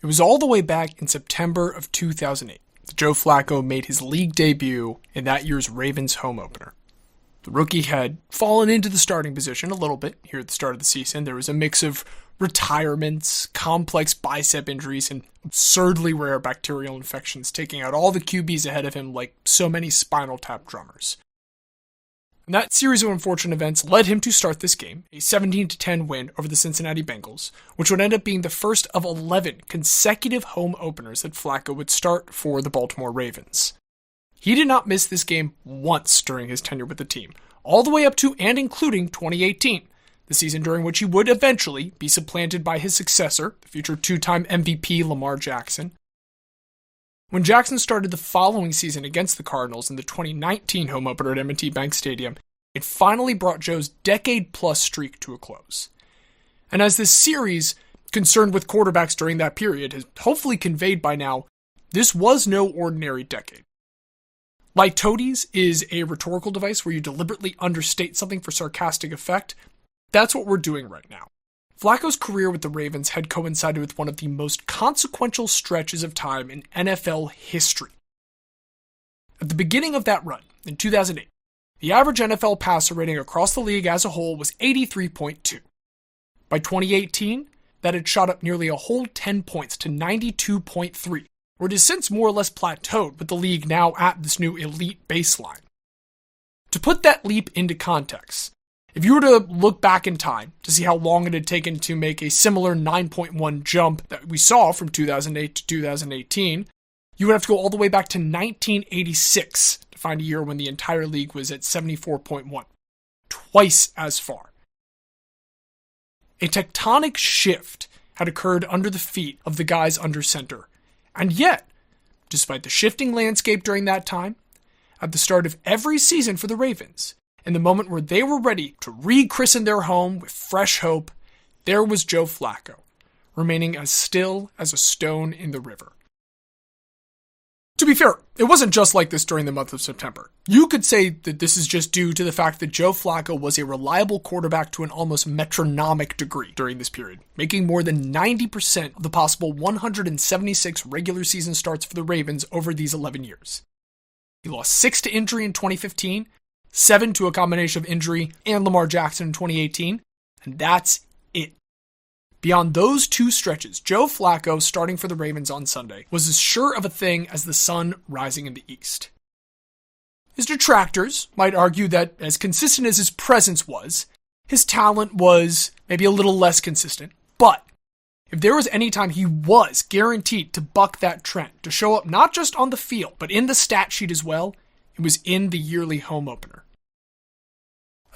It was all the way back in September of 2008 that Joe Flacco made his league debut in that year's Ravens home opener. The rookie had fallen into the starting position a little bit here at the start of the season. There was a mix of retirements, complex bicep injuries, and absurdly rare bacterial infections taking out all the QBs ahead of him like so many Spinal Tap drummers. And that series of unfortunate events led him to start this game, a 17-10 win over the Cincinnati Bengals, which would end up being the first of 11 consecutive home openers that Flacco would start for the Baltimore Ravens. He did not miss this game once during his tenure with the team, all the way up to and including 2018, the season during which he would eventually be supplanted by his successor, the future two-time MVP Lamar Jackson. When Jackson started the following season against the Cardinals in the 2019 home opener at M&T Bank Stadium, it finally brought Joe's decade-plus streak to a close. And as this series, concerned with quarterbacks during that period, has hopefully conveyed by now, this was no ordinary decade. Like toadies is a rhetorical device where you deliberately understate something for sarcastic effect. That's what we're doing right now. Flacco's career with the Ravens had coincided with one of the most consequential stretches of time in NFL history. At the beginning of that run, in 2008, the average NFL passer rating across the league as a whole was 83.2. By 2018, that had shot up nearly a whole 10 points to 92.3, where it has since more or less plateaued, with the league now at this new elite baseline. To put that leap into context, if you were to look back in time to see how long it had taken to make a similar 9.1 jump that we saw from 2008 to 2018, you would have to go all the way back to 1986 to find a year when the entire league was at 74.1. Twice as far. A tectonic shift had occurred under the feet of the guys under center. And yet, despite the shifting landscape during that time, at the start of every season for the Ravens, in the moment where they were ready to rechristen their home with fresh hope, there was Joe Flacco, remaining as still as a stone in the river. To be fair, it wasn't just like this during the month of September. You could say that this is just due to the fact that Joe Flacco was a reliable quarterback to an almost metronomic degree during this period, making more than 90% of the possible 176 regular season starts for the Ravens over these 11 years. He lost 6 to injury in 2015, 7 to a combination of injury and Lamar Jackson in 2018, and that's it. Beyond those two stretches, Joe Flacco, starting for the Ravens on Sunday, was as sure of a thing as the sun rising in the east. His detractors might argue that, as consistent as his presence was, his talent was maybe a little less consistent, but if there was any time he was guaranteed to buck that trend, to show up not just on the field, but in the stat sheet as well, it was in the yearly home opener.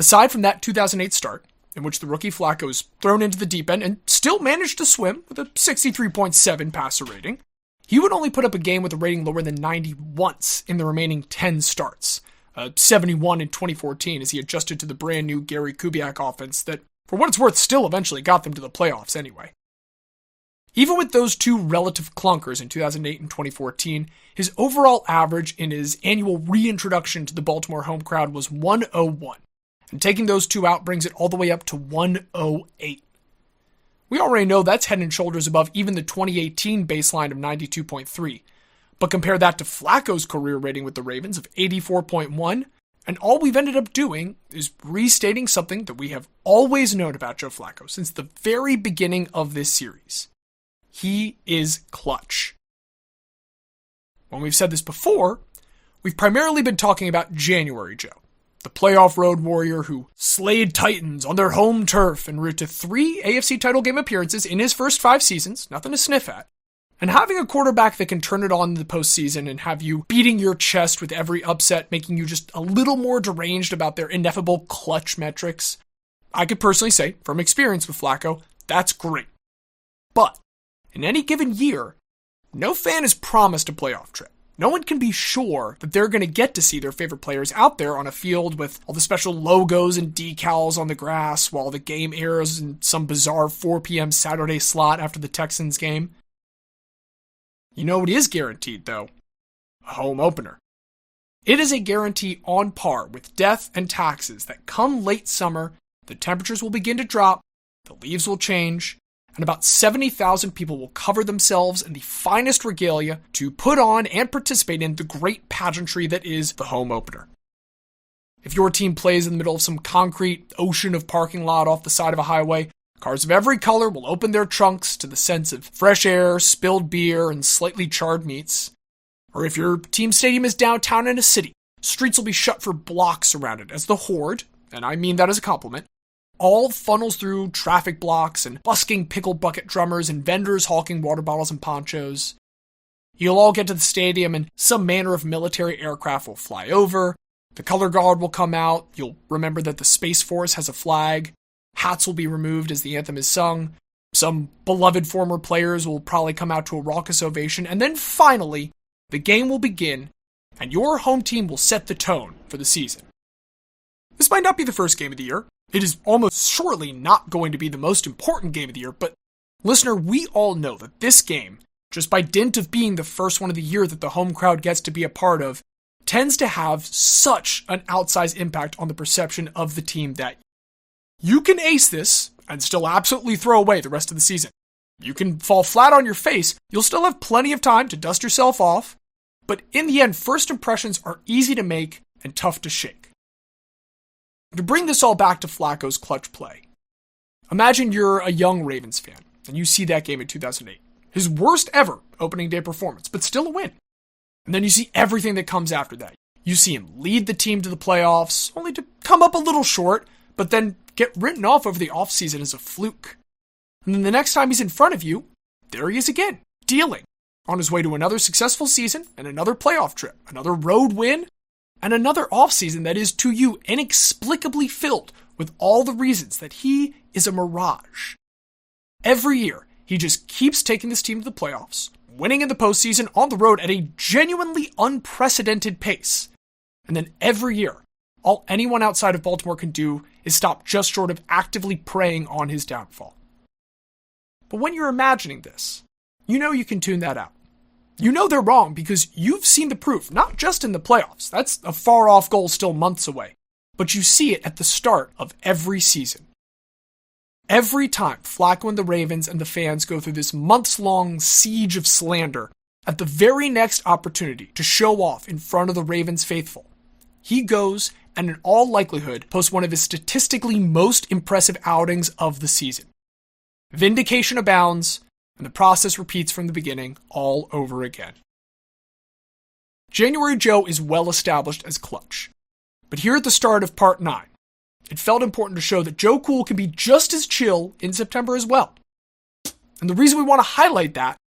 Aside from that 2008 start, in which the rookie Flacco was thrown into the deep end and still managed to swim with a 63.7 passer rating, he would only put up a game with a rating lower than 90 once in the remaining 10 starts, 71 in 2014 as he adjusted to the brand new Gary Kubiak offense that, for what it's worth, still eventually got them to the playoffs anyway. Even with those two relative clunkers in 2008 and 2014, his overall average in his annual reintroduction to the Baltimore home crowd was 101. And taking those two out brings it all the way up to 108. We already know that's head and shoulders above even the 2018 baseline of 92.3. But compare that to Flacco's career rating with the Ravens of 84.1, and all we've ended up doing is restating something that we have always known about Joe Flacco since the very beginning of this series. He is clutch. When we've said this before, we've primarily been talking about January Joe, the playoff road warrior who slayed Titans on their home turf en route to 3 AFC title game appearances in his first 5 seasons, nothing to sniff at. And having a quarterback that can turn it on in the postseason and have you beating your chest with every upset, making you just a little more deranged about their ineffable clutch metrics, I could personally say, from experience with Flacco, that's great. But in any given year, no fan is promised a playoff trip. No one can be sure that they're going to get to see their favorite players out there on a field with all the special logos and decals on the grass while the game airs in some bizarre 4 p.m. Saturday slot after the Texans game. You know what is guaranteed, though? A home opener. It is a guarantee on par with death and taxes that come late summer, the temperatures will begin to drop, the leaves will change, and about 70,000 people will cover themselves in the finest regalia to put on and participate in the great pageantry that is the home opener. If your team plays in the middle of some concrete ocean of parking lot off the side of a highway, cars of every color will open their trunks to the sense of fresh air, spilled beer, and slightly charred meats. Or if your team stadium is downtown in a city, streets will be shut for blocks around it as the horde, and I mean that as a compliment, all funnels through traffic blocks and busking pickle bucket drummers and vendors hawking water bottles and ponchos. You'll all get to the stadium and some manner of military aircraft will fly over, the color guard will come out, you'll remember that the Space Force has a flag, hats will be removed as the anthem is sung, some beloved former players will probably come out to a raucous ovation, and then finally, the game will begin, and your home team will set the tone for the season. This might not be the first game of the year. It is almost surely not going to be the most important game of the year, but listener, we all know that this game, just by dint of being the first one of the year that the home crowd gets to be a part of, tends to have such an outsized impact on the perception of the team that you can ace this and still absolutely throw away the rest of the season. You can fall flat on your face, you'll still have plenty of time to dust yourself off, but in the end, first impressions are easy to make and tough to shake. To bring this all back to Flacco's clutch play, imagine you're a young Ravens fan and you see that game in 2008. His worst ever opening day performance, but still a win. And then you see everything that comes after that. You see him lead the team to the playoffs, only to come up a little short, but then get written off over the offseason as a fluke. And then the next time he's in front of you, there he is again, dealing, on his way to another successful season and another playoff trip, another road win, and another offseason that is to you inexplicably filled with all the reasons that he is a mirage. Every year, he just keeps taking this team to the playoffs, winning in the postseason on the road at a genuinely unprecedented pace. And then every year, all anyone outside of Baltimore can do is stop just short of actively preying on his downfall. But when you're imagining this, you know you can tune that out. You know they're wrong because you've seen the proof, not just in the playoffs. That's a far-off goal still months away. But you see it at the start of every season. Every time Flacco and the Ravens and the fans go through this months-long siege of slander, at the very next opportunity to show off in front of the Ravens faithful, he goes and in all likelihood posts one of his statistically most impressive outings of the season. Vindication abounds, and the process repeats from the beginning all over again. January Joe is well established as clutch, but here at the start of part 9, it felt important to show that Joe Cool can be just as chill in September as well. And the reason we want to highlight that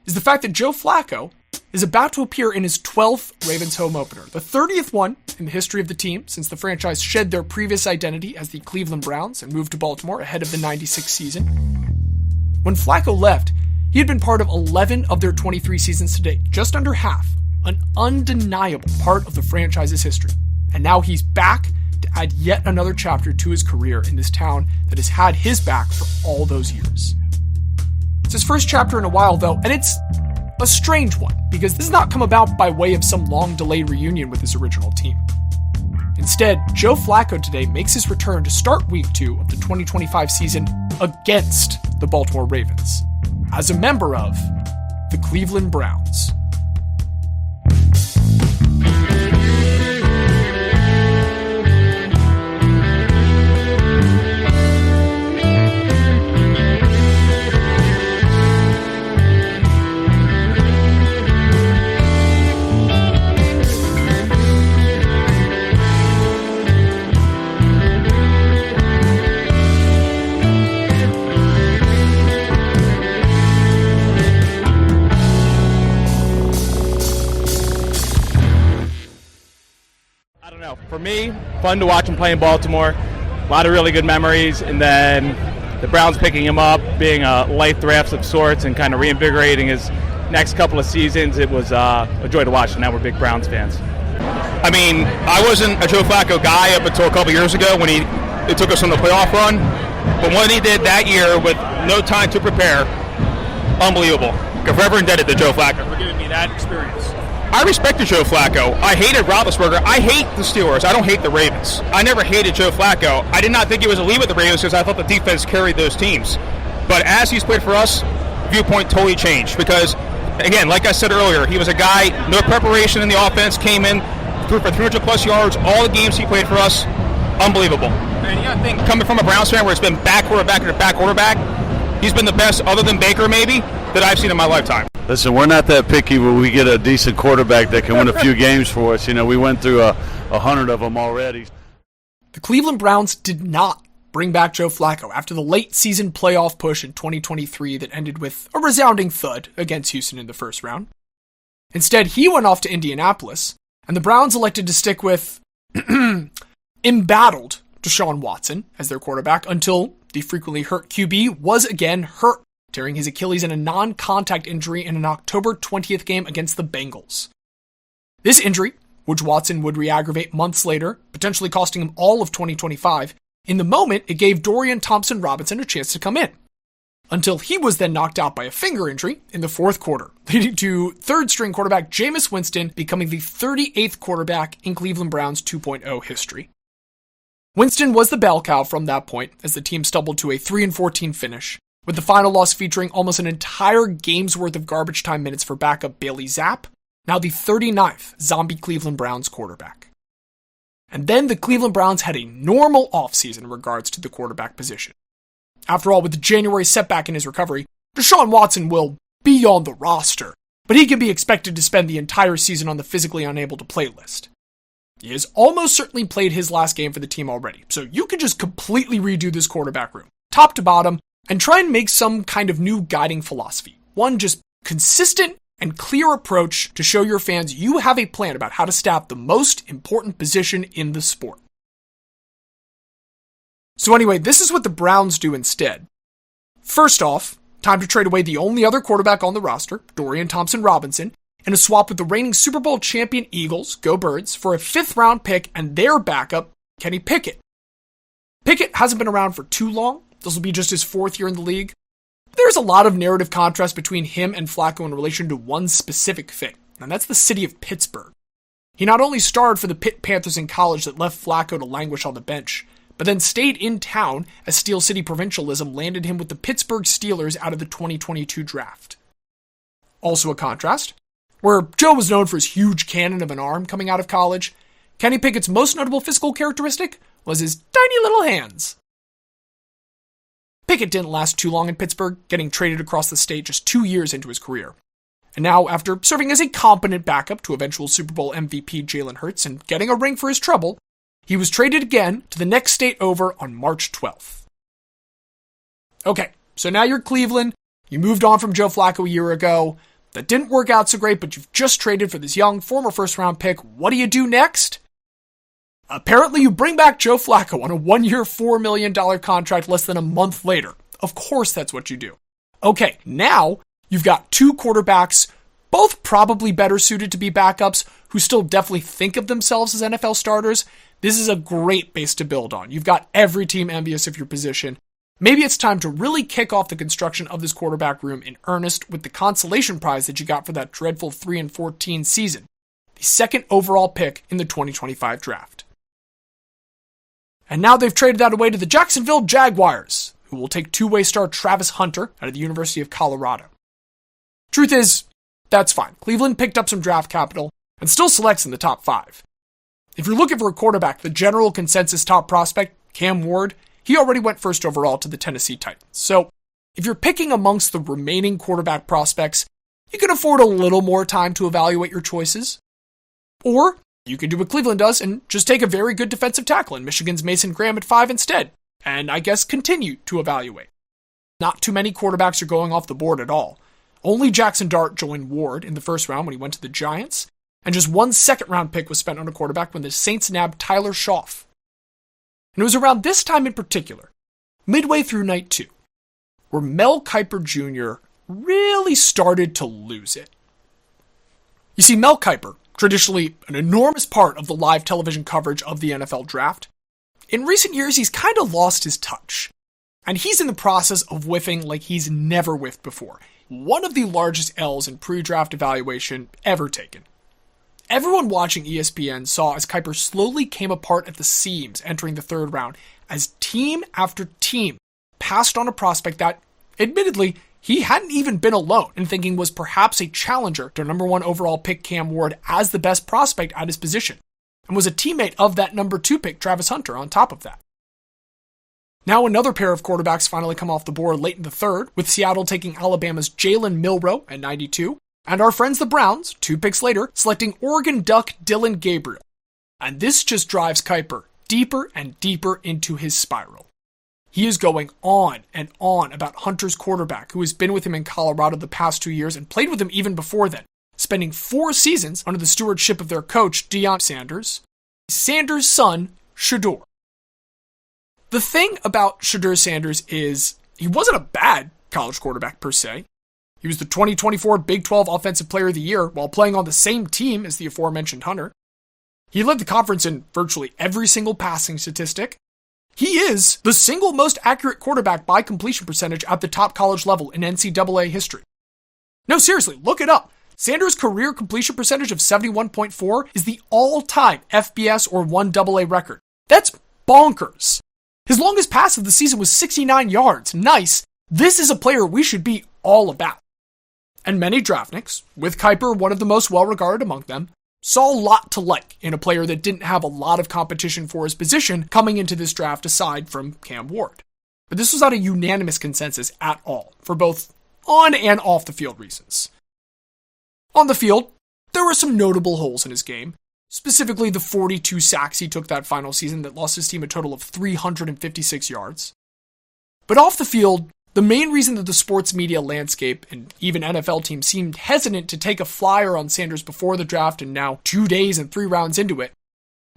is the fact that Joe Flacco is about to appear in his 12th Ravens home opener, the 30th one in the history of the team since the franchise shed their previous identity as the Cleveland Browns and moved to Baltimore ahead of the 96 season. When Flacco left, he had been part of 11 of their 23 seasons to date, just under half, an undeniable part of the franchise's history. And now he's back to add yet another chapter to his career in this town that has had his back for all those years. It's his first chapter in a while, though, and it's a strange one, because this has not come about by way of some long-delayed reunion with his original team. Instead, Joe Flacco today makes his return to start Week 2 of the 2025 season against the Baltimore Ravens, as a member of the Cleveland Browns. For me, fun to watch him play in Baltimore. A lot of really good memories, and then the Browns picking him up, being a light draft of sorts, and kind of reinvigorating his next couple of seasons. It was a joy to watch, and now we're big Browns fans. I mean, I wasn't a Joe Flacco guy up until a couple years ago when it took us on the playoff run. But what he did that year with no time to prepare, unbelievable. I'm forever indebted to Joe Flacco for giving me that experience. I respected Joe Flacco. I hated Roethlisberger. I hate the Steelers. I don't hate the Ravens. I never hated Joe Flacco. I did not think he was a lead with the Ravens because I thought the defense carried those teams. But as he's played for us, viewpoint totally changed because, again, like I said earlier, he was a guy, no preparation in the offense, came in, threw for 300-plus yards, all the games he played for us, unbelievable. And I think coming from a Browns fan where it's been back quarterback to back quarterback, he's been the best, other than Baker maybe, that I've seen in my lifetime. Listen, we're not that picky where we get a decent quarterback that can win a few games for us. You know, we went through 100 of them already. The Cleveland Browns did not bring back Joe Flacco after the late season playoff push in 2023 that ended with a resounding thud against Houston in the first round. Instead, he went off to Indianapolis, and the Browns elected to stick with embattled Deshaun Watson as their quarterback until the frequently hurt QB was again hurt, tearing his Achilles in a non-contact injury in an October 20th game against the Bengals. This injury, which Watson would re-aggravate months later, potentially costing him all of 2025, in the moment, it gave Dorian Thompson-Robinson a chance to come in, until he was then knocked out by a finger injury in the fourth quarter, leading to third-string quarterback Jameis Winston becoming the 38th quarterback in Cleveland Browns 2.0 history. Winston was the bell cow from that point as the team stumbled to a 3-14 finish, with the final loss featuring almost an entire game's worth of garbage time minutes for backup Bailey Zapp, now the 39th zombie Cleveland Browns quarterback. And then the Cleveland Browns had a normal offseason in regards to the quarterback position. After all, with the January setback in his recovery, Deshaun Watson will be on the roster, but he can be expected to spend the entire season on the physically unable to play list. He has almost certainly played his last game for the team already, so you could just completely redo this quarterback room, top to bottom, and try and make some kind of new guiding philosophy. One just consistent and clear approach to show your fans you have a plan about how to staff the most important position in the sport. So anyway, this is what the Browns do instead. First off, time to trade away the only other quarterback on the roster, Dorian Thompson-Robinson, in a swap with the reigning Super Bowl champion Eagles, go Birds, for a 5th-round pick and their backup, Kenny Pickett. Pickett hasn't been around for too long. This will be just his 4th year in the league. There's a lot of narrative contrast between him and Flacco in relation to one specific thing, and that's the city of Pittsburgh. He not only starred for the Pitt Panthers in college that left Flacco to languish on the bench, but then stayed in town as Steel City provincialism landed him with the Pittsburgh Steelers out of the 2022 draft. Also a contrast, where Joe was known for his huge cannon of an arm coming out of college, Kenny Pickett's most notable physical characteristic was his tiny little hands. Pickett didn't last too long in Pittsburgh, getting traded across the state just 2 years into his career. And now, after serving as a competent backup to eventual Super Bowl MVP Jalen Hurts and getting a ring for his trouble, he was traded again to the next state over on March 12th. Okay, so now you're Cleveland, you moved on from Joe Flacco a year ago, that didn't work out so great, but you've just traded for this young, former first-round pick. What do you do next? Apparently, you bring back Joe Flacco on a 1-year, $4 million contract less than a month later. Of course that's what you do. Okay, now you've got 2 quarterbacks, both probably better suited to be backups, who still definitely think of themselves as NFL starters. This is a great base to build on. You've got every team envious of your position. Maybe it's time to really kick off the construction of this quarterback room in earnest with the consolation prize that you got for that dreadful 3-14 season, the 2nd overall pick in the 2025 draft. And now they've traded that away to the Jacksonville Jaguars, who will take 2-way star Travis Hunter out of the University of Colorado. Truth is, that's fine. Cleveland picked up some draft capital and still selects in the top 5. If you're looking for a quarterback, the general consensus top prospect, Cam Ward, he already went 1st overall to the Tennessee Titans. So, if you're picking amongst the remaining quarterback prospects, you can afford a little more time to evaluate your choices. Or, you can do what Cleveland does and just take a very good defensive tackle in Michigan's Mason Graham at 5 instead, and I guess continue to evaluate. Not too many quarterbacks are going off the board at all. Only Jackson Dart joined Ward in the 1st round when he went to the Giants, and just 1 2nd-round pick was spent on a quarterback when the Saints nabbed Tyler Schaff. And it was around this time in particular, midway through night 2, where Mel Kiper Jr. really started to lose it. You see, Mel Kiper, traditionally an enormous part of the live television coverage of the NFL draft, in recent years he's kind of lost his touch. And he's in the process of whiffing like he's never whiffed before. One of the largest L's in pre-draft evaluation ever taken. Everyone watching ESPN saw as Kiper slowly came apart at the seams entering the 3rd round as team after team passed on a prospect that, Admittedly, he hadn't even been alone in thinking was perhaps a challenger to number 1 overall pick Cam Ward as the best prospect at his position, and was a teammate of that number 2 pick Travis Hunter on top of that. Now another pair of quarterbacks finally come off the board late in the third, with Seattle taking Alabama's Jalen Milroe at 92, and our friends the Browns, 2 picks later, selecting Oregon Duck Dylan Gabriel. And this just drives Kiper deeper and deeper into his spiral. He is going on and on about Hunter's quarterback, who has been with him in Colorado the past 2 years and played with him even before then, spending 4 seasons under the stewardship of their coach, Deion Sanders, Sanders' son, Shedeur. The thing about Shedeur Sanders is he wasn't a bad college quarterback per se. He was the 2024 Big 12 Offensive Player of the Year while playing on the same team as the aforementioned Hunter. He led the conference in virtually every single passing statistic. He is the single most accurate quarterback by completion percentage at the top college level in NCAA history. No, seriously, look it up. Sanders' career completion percentage of 71.4 is the all-time FBS or 1AA record. That's bonkers. His longest pass of the season was 69 yards. Nice. This is a player we should be all about. And many draftniks, with Kiper one of the most well-regarded among them, saw a lot to like in a player that didn't have a lot of competition for his position coming into this draft aside from Cam Ward. But this was not a unanimous consensus at all, for both on and off the field reasons. On the field, there were some notable holes in his game, specifically the 42 sacks he took that final season that lost his team a total of 356 yards. But off the field, the main reason that the sports media landscape and even NFL teams seemed hesitant to take a flyer on Sanders before the draft and now 2 days and 3 rounds into it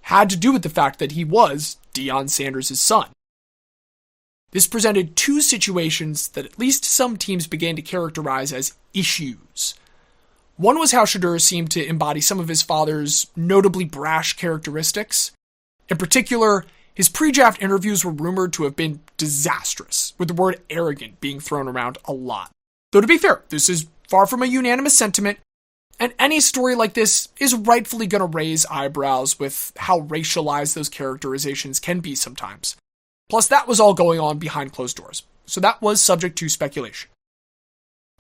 had to do with the fact that he was Deion Sanders' son. This presented 2 situations that at least some teams began to characterize as issues. One was how Shedeur seemed to embody some of his father's notably brash characteristics. In particular, his pre-draft interviews were rumored to have been disastrous, with the word arrogant being thrown around a lot. Though to be fair, this is far from a unanimous sentiment, and any story like this is rightfully going to raise eyebrows with how racialized those characterizations can be sometimes. Plus, that was all going on behind closed doors, so that was subject to speculation.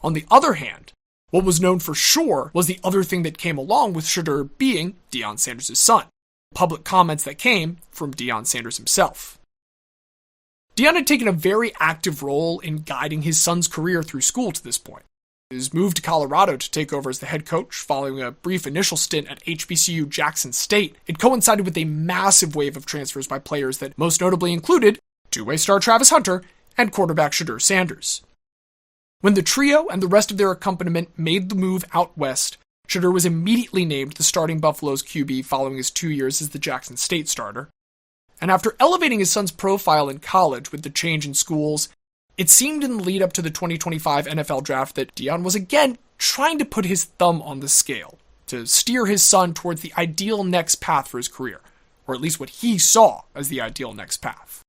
On the other hand, what was known for sure was the other thing that came along with Shedeur being Deion Sanders' son. Public comments that came from Deion Sanders himself. Deion had taken a very active role in guiding his son's career through school to this point. His move to Colorado to take over as the head coach following a brief initial stint at HBCU Jackson State, it coincided with a massive wave of transfers by players that most notably included two-way star Travis Hunter and quarterback Shedeur Sanders. When the trio and the rest of their accompaniment made the move out west, Shedeur was immediately named the starting Buffalo's QB following his 2 years as the Jackson State starter. And after elevating his son's profile in college with the change in schools, it seemed in the lead up to the 2025 NFL draft that Deion was again trying to put his thumb on the scale to steer his son towards the ideal next path for his career, or at least what he saw as the ideal next path.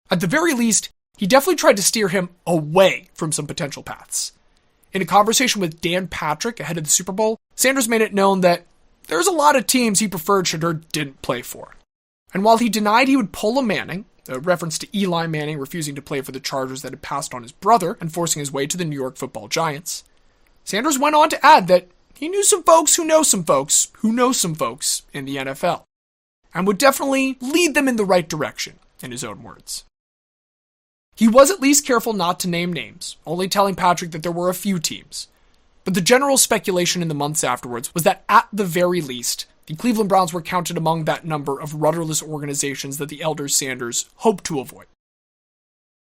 At the very least, he definitely tried to steer him away from some potential paths. In a conversation with Dan Petrak ahead of the Super Bowl, Sanders made it known that there's a lot of teams he preferred Shedeur didn't play for. And while he denied he would pull a Manning, a reference to Eli Manning refusing to play for the Chargers that had passed on his brother and forcing his way to the New York Football Giants, Sanders went on to add that he knew some folks who know some folks who know some folks in the NFL, and would definitely lead them in the right direction, in his own words. He was at least careful not to name names, only telling Petrak that there were a few teams. But the general speculation in the months afterwards was that at the very least, the Cleveland Browns were counted among that number of rudderless organizations that the elder Sanders hoped to avoid.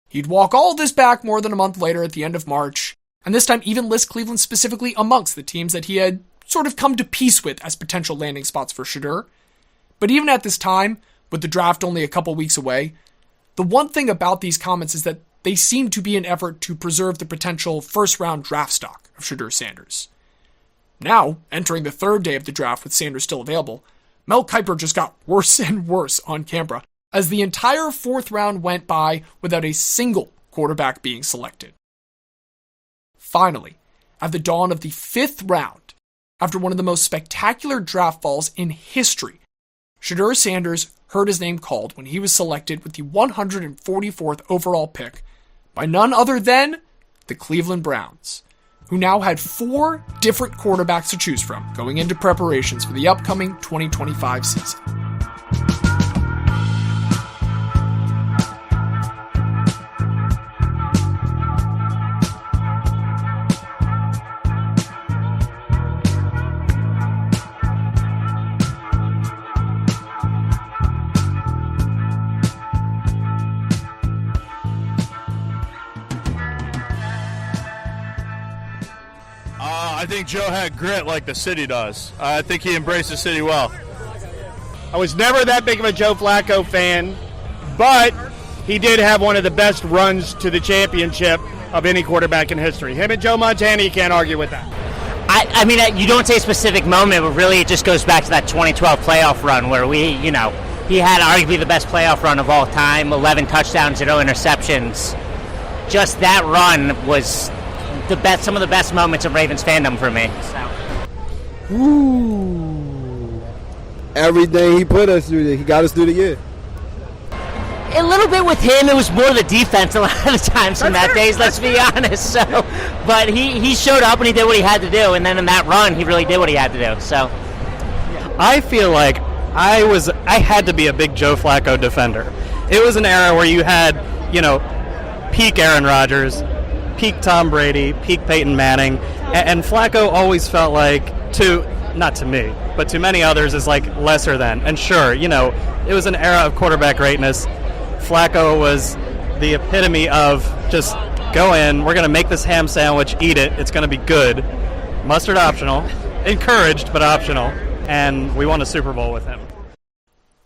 He'd walk all this back more than a month later at the end of March, and this time even list Cleveland specifically amongst the teams that he had sort of come to peace with as potential landing spots for Shedeur. But even at this time, with the draft only a couple weeks away, the one thing about these comments is that they seem to be an effort to preserve the potential first-round draft stock of Shedeur Sanders. Now, entering the third day of the draft with Sanders still available, Mel Kiper just got worse and worse on camera as the entire fourth round went by without a single quarterback being selected. Finally, at the dawn of the fifth round, after one of the most spectacular draft falls in history, Shedeur Sanders heard his name called when he was selected with the 144th overall pick by none other than the Cleveland Browns, who now had 4 different quarterbacks to choose from going into preparations for the upcoming 2025 season. I think Joe had grit like the city does. I think he embraced the city well. I was never that big of a Joe Flacco fan, but he did have one of the best runs to the championship of any quarterback in history. Him and Joe Montana, you can't argue with that. I mean, you don't say a specific moment, but really it just goes back to that 2012 playoff run where he had arguably the best playoff run of all time, 11 touchdowns, 0 interceptions. Just that run was some of the best moments of Ravens fandom for me. So. Ooh. Everything he put us through, he got us through the year. A little bit with him, it was more the defense a lot of the times in that days, let's be honest. So, but he showed up and he did what he had to do, and then in that run, he really did what he had to do. So, I feel like I had to be a big Joe Flacco defender. It was an era where you had, peak Aaron Rodgers, peak Tom Brady, peak Peyton Manning, and Flacco always felt like, not to me, but to many others, is like lesser than. And sure, it was an era of quarterback greatness. Flacco was the epitome of just go in, we're going to make this ham sandwich, eat it, it's going to be good. Mustard optional, encouraged but optional, and we won a Super Bowl with him.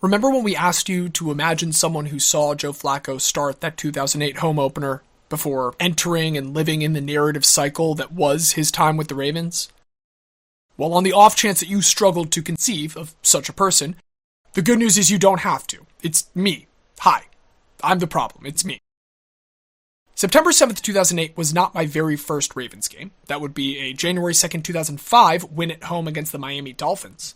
Remember when we asked you to imagine someone who saw Joe Flacco start that 2008 home opener before entering and living in the narrative cycle that was his time with the Ravens? Well, on the off chance that you struggled to conceive of such a person, the good news is you don't have to. It's me. Hi. I'm the problem. It's me. September 7th, 2008 was not my very first Ravens game. That would be a January 2nd, 2005 win at home against the Miami Dolphins.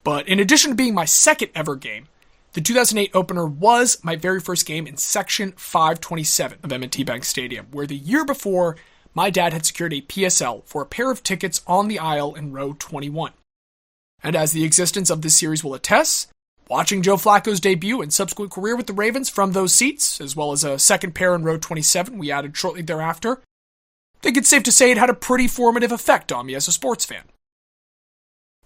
But in addition to being my second ever game, the 2008 opener was my very first game in Section 527 of M&T Bank Stadium, where the year before, my dad had secured a PSL for a pair of tickets on the aisle in row 21. And as the existence of this series will attest, watching Joe Flacco's debut and subsequent career with the Ravens from those seats, as well as a second pair in row 27 we added shortly thereafter, I think it's safe to say it had a pretty formative effect on me as a sports fan.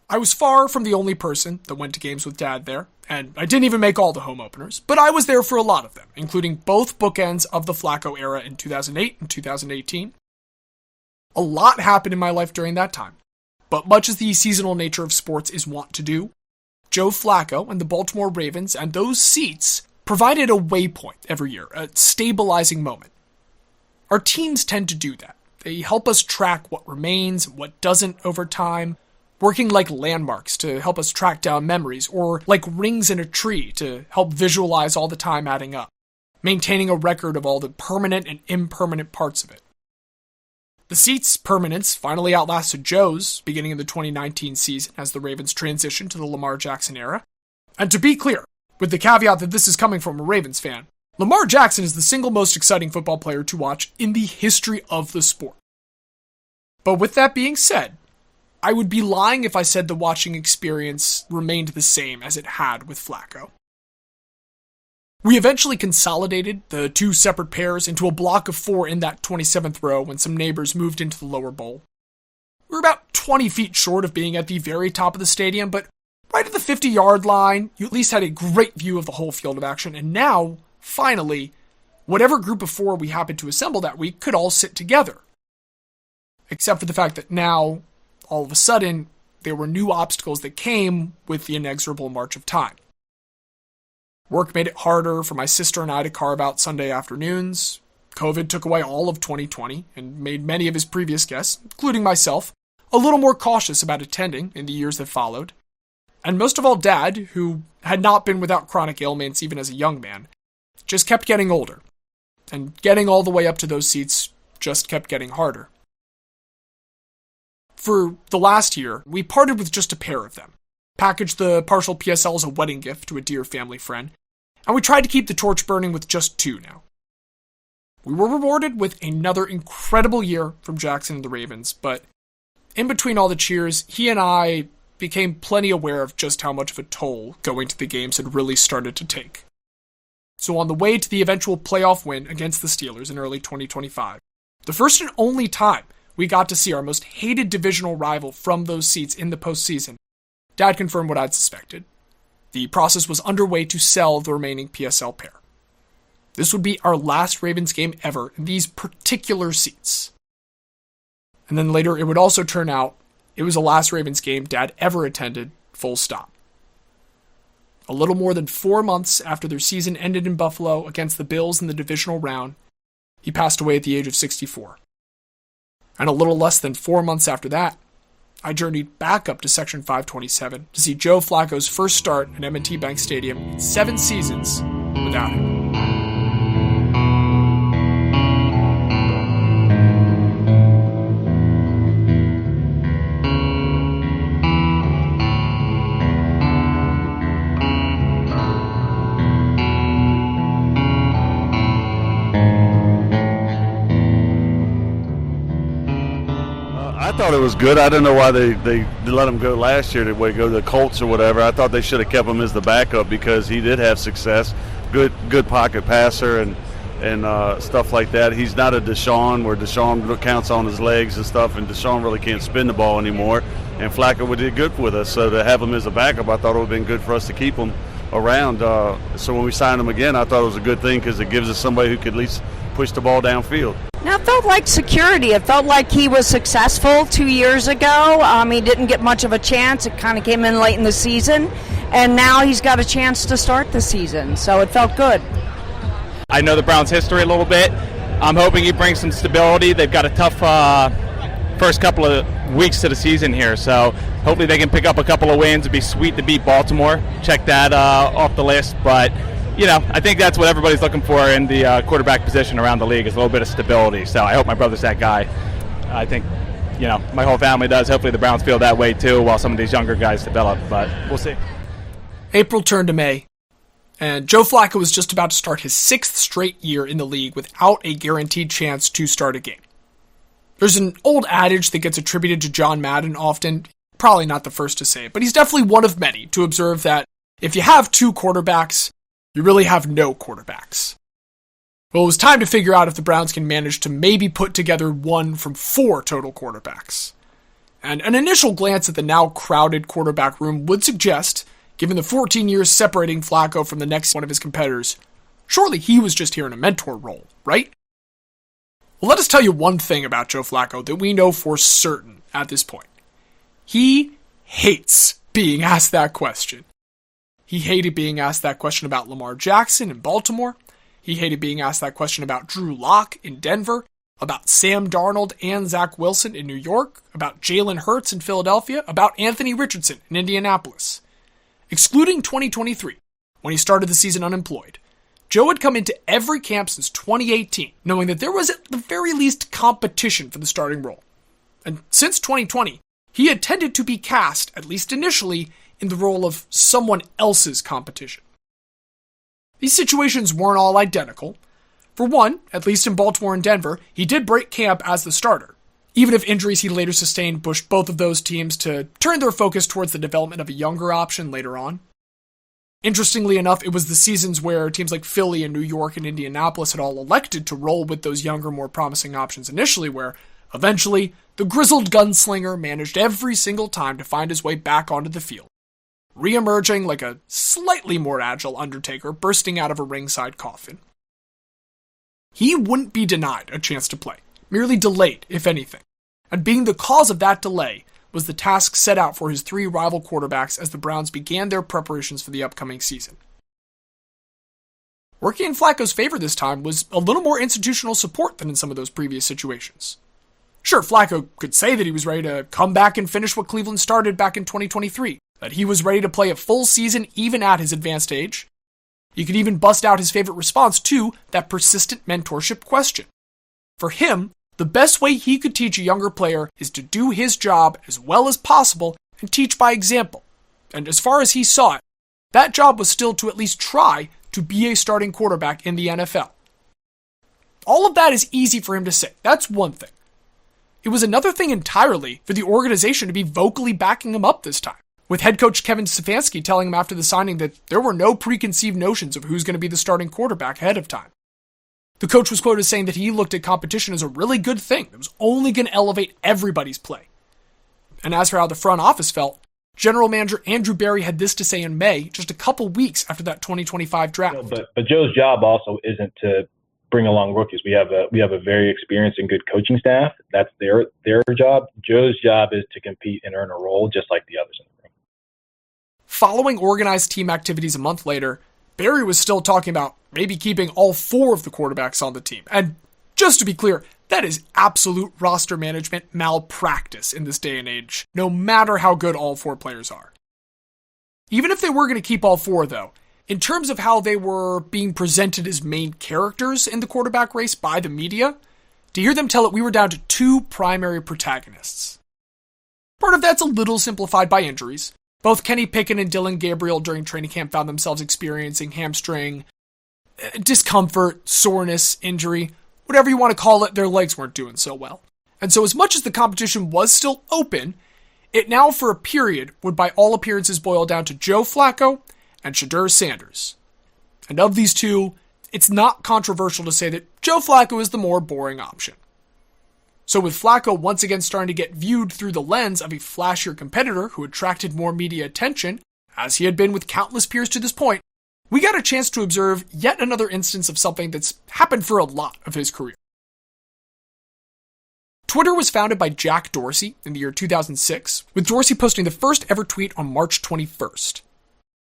I was far from the only person that went to games with Dad there, and I didn't even make all the home openers, but I was there for a lot of them, including both bookends of the Flacco era in 2008 and 2018. A lot happened in my life during that time, but much as the seasonal nature of sports is wont to do, Joe Flacco and the Baltimore Ravens and those seats provided a waypoint every year, a stabilizing moment. Our teams tend to do that. They help us track what remains, what doesn't over time, working like landmarks to help us track down memories, or like rings in a tree to help visualize all the time adding up, maintaining a record of all the permanent and impermanent parts of it. The seat's permanence finally outlasted Joe's beginning of the 2019 season as the Ravens transitioned to the Lamar Jackson era. And to be clear, with the caveat that this is coming from a Ravens fan, Lamar Jackson is the single most exciting football player to watch in the history of the sport. But with that being said, I would be lying if I said the watching experience remained the same as it had with Flacco. We eventually consolidated the two separate pairs into a block of 4 in that 27th row when some neighbors moved into the lower bowl. We were about 20 feet short of being at the very top of the stadium, but right at the 50-yard line, you at least had a great view of the whole field of action, and now, finally, whatever group of 4 we happened to assemble that week could all sit together. Except for the fact that now, all of a sudden, there were new obstacles that came with the inexorable march of time. Work made it harder for my sister and I to carve out Sunday afternoons. COVID took away all of 2020 and made many of his previous guests, including myself, a little more cautious about attending in the years that followed. And most of all, Dad, who had not been without chronic ailments even as a young man, just kept getting older. And getting all the way up to those seats just kept getting harder. For the last year, we parted with just a pair of them, packaged the partial PSL as a wedding gift to a dear family friend, and we tried to keep the torch burning with just 2 now. we were rewarded with another incredible year from Jackson and the Ravens, but in between all the cheers, he and I became plenty aware of just how much of a toll going to the games had really started to take. So on the way to the eventual playoff win against the Steelers in early 2025, the first and only time we got to see our most hated divisional rival from those seats in the postseason, Dad confirmed what I'd suspected. The process was underway to sell the remaining PSL pair. This would be our last Ravens game ever in these particular seats. And then later it would also turn out it was the last Ravens game Dad ever attended, full stop. A little more than 4 months after their season ended in Buffalo against the Bills in the divisional round, he passed away at the age of 64. And a little less than 4 months after that, I journeyed back up to Section 527 to see Joe Flacco's first start at M&T Bank Stadium in 7 seasons without him. I thought it was good. I don't know why they let him go last year to go to the Colts or whatever. I thought they should have kept him as the backup because he did have success. Good pocket passer and stuff like that. He's not a Deshaun where Deshaun counts on his legs and stuff, and Deshaun really can't spin the ball anymore. And Flacco did good with us. So to have him as a backup, I thought it would have been good for us to keep him around. So when we signed him again, I thought it was a good thing because it gives us somebody who could at least push the ball downfield. Now, it felt like security. It felt like he was successful 2 years ago. He didn't get much of a chance. It kind of came in late in the season. And now he's got a chance to start the season. So it felt good. I know the Browns' history a little bit. I'm hoping he brings some stability. They've got a tough first couple of weeks to the season here. So hopefully they can pick up a couple of wins. It'd be sweet to beat Baltimore. Check that off the list. But I think that's what everybody's looking for in the quarterback position around the league is a little bit of stability. So I hope my brother's that guy. I think, my whole family does. Hopefully the Browns feel that way too while some of these younger guys develop. But we'll see. April turned to May, and Joe Flacco was just about to start his 6th straight year in the league without a guaranteed chance to start a game. There's an old adage that gets attributed to John Madden often, probably not the first to say it, but he's definitely one of many to observe that if you have 2 quarterbacks, you really have no quarterbacks. Well, it was time to figure out if the Browns can manage to maybe put together 1 from 4 total quarterbacks. And an initial glance at the now crowded quarterback room would suggest, given the 14 years separating Flacco from the next one of his competitors, surely he was just here in a mentor role, right? Well, let us tell you one thing about Joe Flacco that we know for certain at this point. He hates being asked that question. He hated being asked that question about Lamar Jackson in Baltimore. He hated being asked that question about Drew Lock in Denver, about Sam Darnold and Zach Wilson in New York, about Jalen Hurts in Philadelphia, about Anthony Richardson in Indianapolis. Excluding 2023, when he started the season unemployed, Joe had come into every camp since 2018, knowing that there was at the very least competition for the starting role. And since 2020, he had tended to be cast, at least initially, in the role of someone else's competition. These situations weren't all identical. For one, at least in Baltimore and Denver, he did break camp as the starter, even if injuries he later sustained pushed both of those teams to turn their focus towards the development of a younger option later on. Interestingly enough, it was the seasons where teams like Philly and New York and Indianapolis had all elected to roll with those younger, more promising options initially, where eventually the grizzled gunslinger managed every single time to find his way back onto the field, re-emerging like a slightly more agile Undertaker bursting out of a ringside coffin. He wouldn't be denied a chance to play, merely delayed, if anything, and being the cause of that delay was the task set out for his 3 rival quarterbacks as the Browns began their preparations for the upcoming season. Working in Flacco's favor this time was a little more institutional support than in some of those previous situations. Sure, Flacco could say that he was ready to come back and finish what Cleveland started back in 2023, that he was ready to play a full season even at his advanced age. He could even bust out his favorite response to that persistent mentorship question. For him, the best way he could teach a younger player is to do his job as well as possible and teach by example. And as far as he saw it, that job was still to at least try to be a starting quarterback in the NFL. All of that is easy for him to say. That's one thing. It was another thing entirely for the organization to be vocally backing him up this time, with head coach Kevin Stefanski telling him after the signing that there were no preconceived notions of who's going to be the starting quarterback ahead of time. The coach was quoted saying that he looked at competition as a really good thing that was only going to elevate everybody's play. And as for how the front office felt, General Manager Andrew Berry had this to say in May, just a couple weeks after that 2025 draft. But Joe's job also isn't to bring along rookies. We have a very experienced and good coaching staff. That's their job. Joe's job is to compete and earn a role just like the others in the room. Following organized team activities a month later, Berry was still talking about maybe keeping all 4 of the quarterbacks on the team. And just to be clear, that is absolute roster management malpractice in this day and age, no matter how good all 4 players are. Even if they were going to keep all 4, though, in terms of how they were being presented as main characters in the quarterback race by the media, to hear them tell it we were down to 2 primary protagonists. Part of that's a little simplified by injuries. Both Kenny Pickett and Dylan Gabriel during training camp found themselves experiencing hamstring discomfort, soreness, injury, whatever you want to call it. Their legs weren't doing so well. And so as much as the competition was still open, it now for a period would by all appearances boil down to Joe Flacco and Shedeur Sanders. And of these two, it's not controversial to say that Joe Flacco is the more boring option. So with Flacco once again starting to get viewed through the lens of a flashier competitor who attracted more media attention, as he had been with countless peers to this point, we got a chance to observe yet another instance of something that's happened for a lot of his career. Twitter was founded by Jack Dorsey in the year 2006, with Dorsey posting the first ever tweet on March 21st.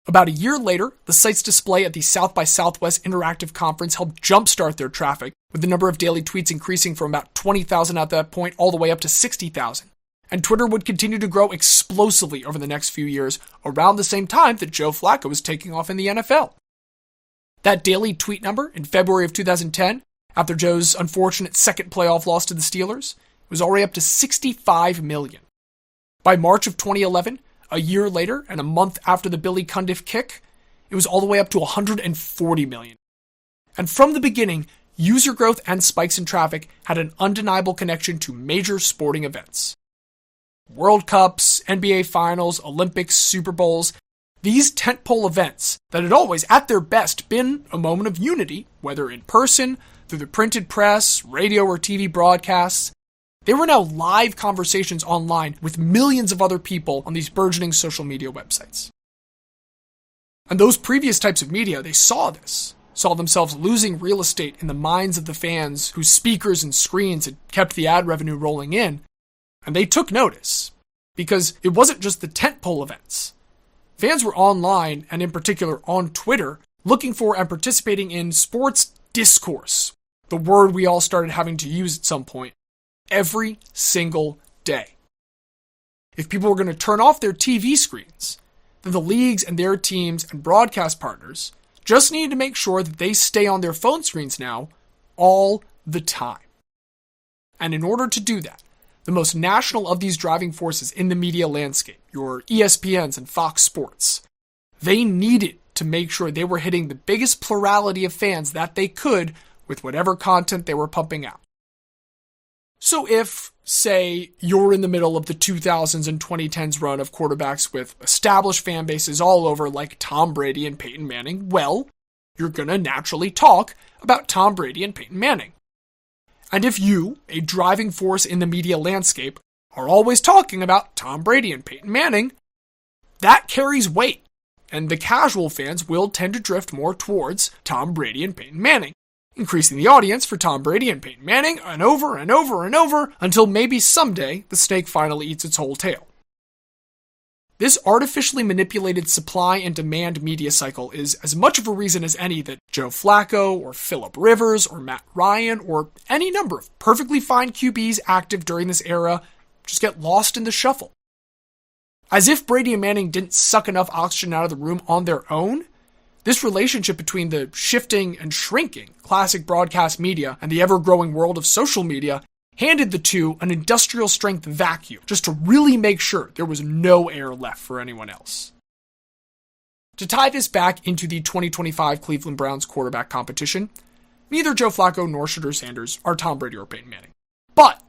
About a year later, the site's display at the South by Southwest Interactive Conference helped jumpstart their traffic, with the number of daily tweets increasing from about 20,000 at that point all the way up to 60,000. And Twitter would continue to grow explosively over the next few years, around the same time that Joe Flacco was taking off in the NFL. That daily tweet number in February of 2010, after Joe's unfortunate second playoff loss to the Steelers, was already up to 65 million. By March of 2011, a year later, and a month after the Billy Cundiff kick, it was all the way up to 140 million. And from the beginning, user growth and spikes in traffic had an undeniable connection to major sporting events. World Cups, NBA Finals, Olympics, Super Bowls, these tentpole events that had always, at their best, been a moment of unity, whether in person, through the printed press, radio or TV broadcasts, they were now live conversations online with millions of other people on these burgeoning social media websites. And those previous types of media, they saw this, saw themselves losing real estate in the minds of the fans whose speakers and screens had kept the ad revenue rolling in, and they took notice, because it wasn't just the tentpole events. Fans were online, and in particular on Twitter, looking for and participating in sports discourse, the word we all started having to use at some point, every single day. If people were going to turn off their TV screens, then the leagues and their teams and broadcast partners just needed to make sure that they stay on their phone screens now all the time. And in order to do that, the most national of these driving forces in the media landscape, your ESPNs and Fox Sports, they needed to make sure they were hitting the biggest plurality of fans that they could with whatever content they were pumping out. So if, say, you're in the middle of the 2000s and 2010s run of quarterbacks with established fan bases all over like Tom Brady and Peyton Manning, well, you're going to naturally talk about Tom Brady and Peyton Manning. And if you, a driving force in the media landscape, are always talking about Tom Brady and Peyton Manning, that carries weight, and the casual fans will tend to drift more towards Tom Brady and Peyton Manning, increasing the audience for Tom Brady and Peyton Manning and over and over and over until maybe someday the snake finally eats its whole tail. This artificially manipulated supply and demand media cycle is as much of a reason as any that Joe Flacco or Phillip Rivers or Matt Ryan or any number of perfectly fine QBs active during this era just get lost in the shuffle. As if Brady and Manning didn't suck enough oxygen out of the room on their own, this relationship between the shifting and shrinking classic broadcast media and the ever-growing world of social media handed the two an industrial-strength vacuum just to really make sure there was no air left for anyone else. To tie this back into the 2025 Cleveland Browns quarterback competition, neither Joe Flacco nor Shedeur Sanders are Tom Brady or Peyton Manning. But,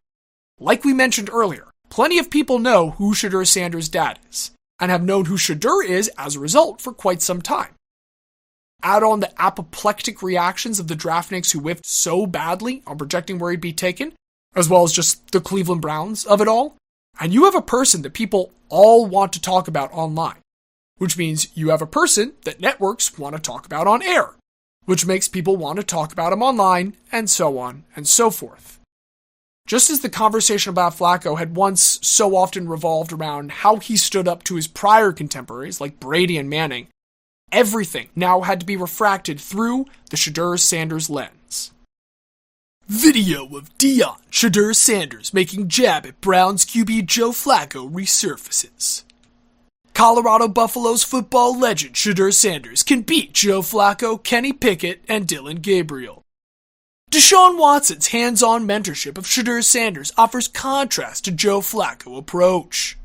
like we mentioned earlier, plenty of people know who Shedeur Sanders' dad is, and have known who Shedeur is as a result for quite some time. Add on the apoplectic reactions of the draftniks who whiffed so badly on projecting where he'd be taken, as well as just the Cleveland Browns of it all, and you have a person that people all want to talk about online, which means you have a person that networks want to talk about on air, which makes people want to talk about him online, and so on and so forth. Just as the conversation about Flacco had once so often revolved around how he stood up to his prior contemporaries like Brady and Manning, everything now had to be refracted through the Shedeur Sanders lens. Video of Shedeur Sanders making jab at Browns QB Joe Flacco resurfaces. Colorado Buffaloes football legend Shedeur Sanders can beat Joe Flacco, Kenny Pickett, and Dylan Gabriel. Deshaun Watson's hands-on mentorship of Shedeur Sanders offers contrast to Joe Flacco approach.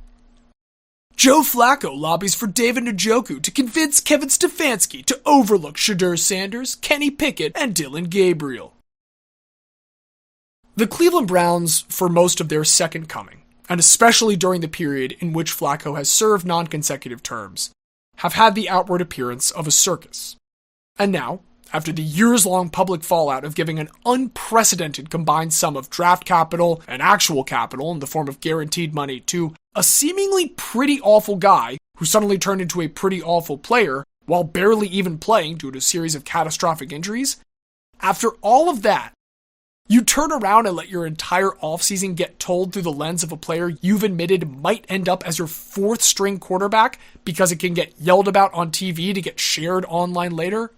Joe Flacco lobbies for David Njoku to convince Kevin Stefanski to overlook Shedeur Sanders, Kenny Pickett, and Dylan Gabriel. The Cleveland Browns, for most of their second coming, and especially during the period in which Flacco has served non-consecutive terms, have had the outward appearance of a circus. And now, after the years-long public fallout of giving an unprecedented combined sum of draft capital and actual capital in the form of guaranteed money to a seemingly pretty awful guy who suddenly turned into a pretty awful player while barely even playing due to a series of catastrophic injuries, after all of that, you turn around and let your entire offseason get told through the lens of a player you've admitted might end up as your fourth-string quarterback because it can get yelled about on TV to get shared online later?